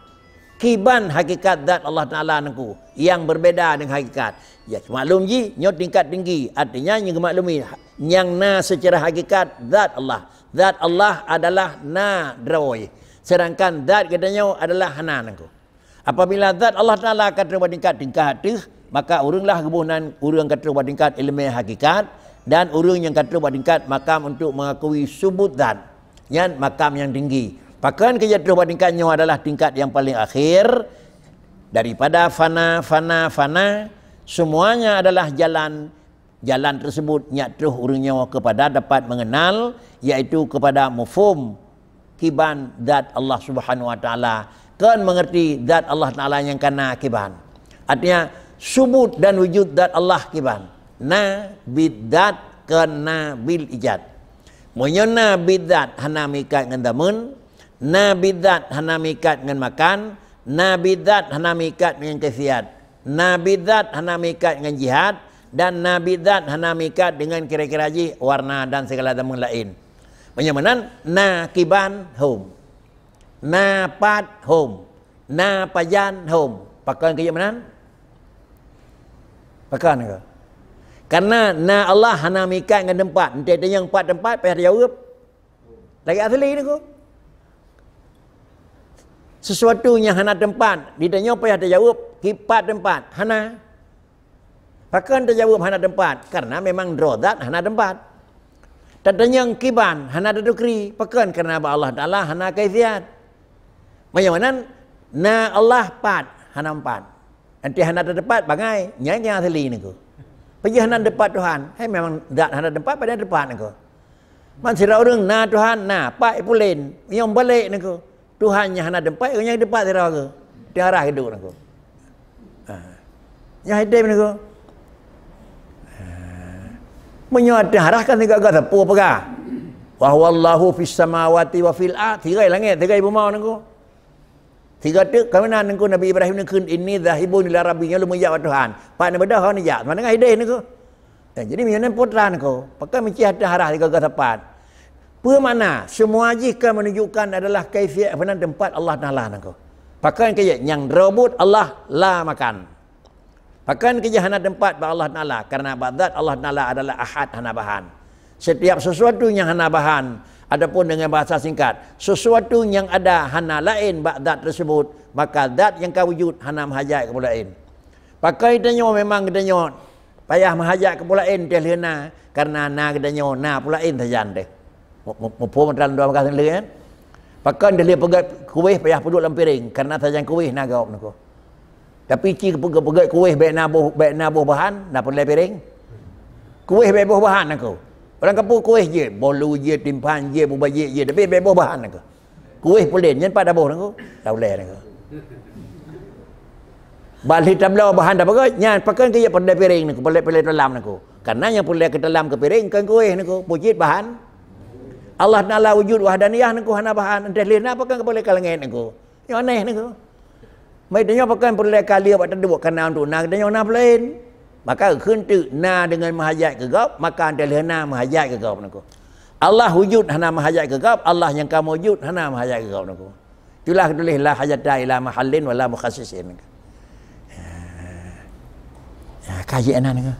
Kiban hakikat zat Allah Ta'ala nengku yang berbeza dengan hakikat. Ya, maklum ji, nyot tingkat tinggi. Artinya yang maklumi yang na secara hakikat zat Allah. Zat Allah adalah na drawai. Sedangkan zat katanya adalah hana nengku. Apabila zat Allah Ta'ala kata tingkat tu, maka uranglah gebunan urang kata tingkat ilmu hakikat dan urang yang kata tingkat makam untuk mengakui subut zat. Yang makam yang tinggi. Bahkan kejatuh tingkatnya adalah tingkat yang paling akhir daripada fana. Semuanya adalah jalan tersebut nyatruh urangnya kepada dapat mengenal yaitu kepada mafhum kiban zat Allah Subhanahu Wa Taala. Kan mengerti zat Allah Taala yang kana kiban. Artinya subut dan wujud zat Allah kiban. Na bidzat kana bil ijad. Moyona bidzat hana mikat ngan damun. Na bidzat hana mikat dengan makan, na bidzat hana mikat dengan kefiat, na bidzat hana mikat dengan jihad, dan na bidzat hana mikat dengan kira-kira ji warna dan segala damun lain. Menyamanan na kiban home, na pat home, na pajan home. Pakai ke mana? Pakai ke? Karena na Allah hana mikat dengan tempat. Nanti yang tempat payah jawab. Lagi asli ni ko. Sesuatu yang hana tempat, ditanya payah terjawab, kipat tempat, hana. Bahkan terjawab hana tempat, karena memang drodat hana tempat. Tadanya kiban, hana dadukri, bahkan karena Allah Ta'ala hana kaifiat. Macam na Allah pat, hana empat. Nanti hana tempat, bangai, nyai yang asli ni ko. Pergi hana tempat Tuhan, memang dat hana tempat pada tempat ni ko. Mansira orang na Tuhan, na pak ipulen, yang balik ni ko. Tuhan yang hana tempat, yang tempat tira ke. Tiarah hidup aku. Yang hadir ni ko. Menyuat harahkan tiga kata apa pega. Wa huwallahu fis samawati wa fil ard. Tiga langit, tiga ibu mau nengko. Tiga tu kemana nengko Nabi Ibrahim nengko ini zahibun ila rabbinya lu menjawab Tuhan. Pak nak bedah ni jak. Mana hadir nengko. Jadi menyuat putra nengko. Pakai menciat harah tiga kata tepat. Apa makna? Semua jika menunjukkan adalah kaifiat benar tempat Allah Taala nengko. Pakai kerja yang robot Allah la makan. Pakai kerja hana tempat ba Allah Taala karena zat Allah Taala adalah ahad hana bahan. Setiap sesuatu yang hana bahan, adapun dengan bahasa singkat, sesuatu yang ada hana lain ba zat tersebut, maka zat yang kawujud hana mahajat kepada lain. Pakai danyo memang danyo payah mahajat kepada lain teh leuna karena na danyo na pula lain tajan teh. Mupo dalam dua perkara lain kan. Pakai dia pegat kuih payah puduk dalam piring karena tajan kuih na gawap nako. Tapi cik pegat kuih baik nabuh bahan na pun piring. Kuih baik buah bahan nako. Orang kampung kuih je, bolu je, timpan je, buah je, tapi baik buah bahan nako. Kuih pulin nyen pada buah nako. Tak boleh nako. Balik tablau bahan dah pakai, nyan pakai ke pada piring nako, pelai dalam nako. Karena yang pelai ke dalam ke piring kan kuih nako, pujit bahan. Allah Taala wujud wahdaniyah nengko hana bahan entah lena pakai boleh kalangin nengko. Yang aneh nengko. Mai danyo pakai boleh kali buat tadu kana untuk na danyo na lain. Maka keun tu na dengan mahajat ke gap, maka entah lena mahajat ke gap nengko. Allah wujud hana mahajat ke gap, Allah yang kamu wujud hana mahajat ke gap nengko. Itulah tulis la hajata ila mahallin wala mukhassisin. Kaji ana nengko.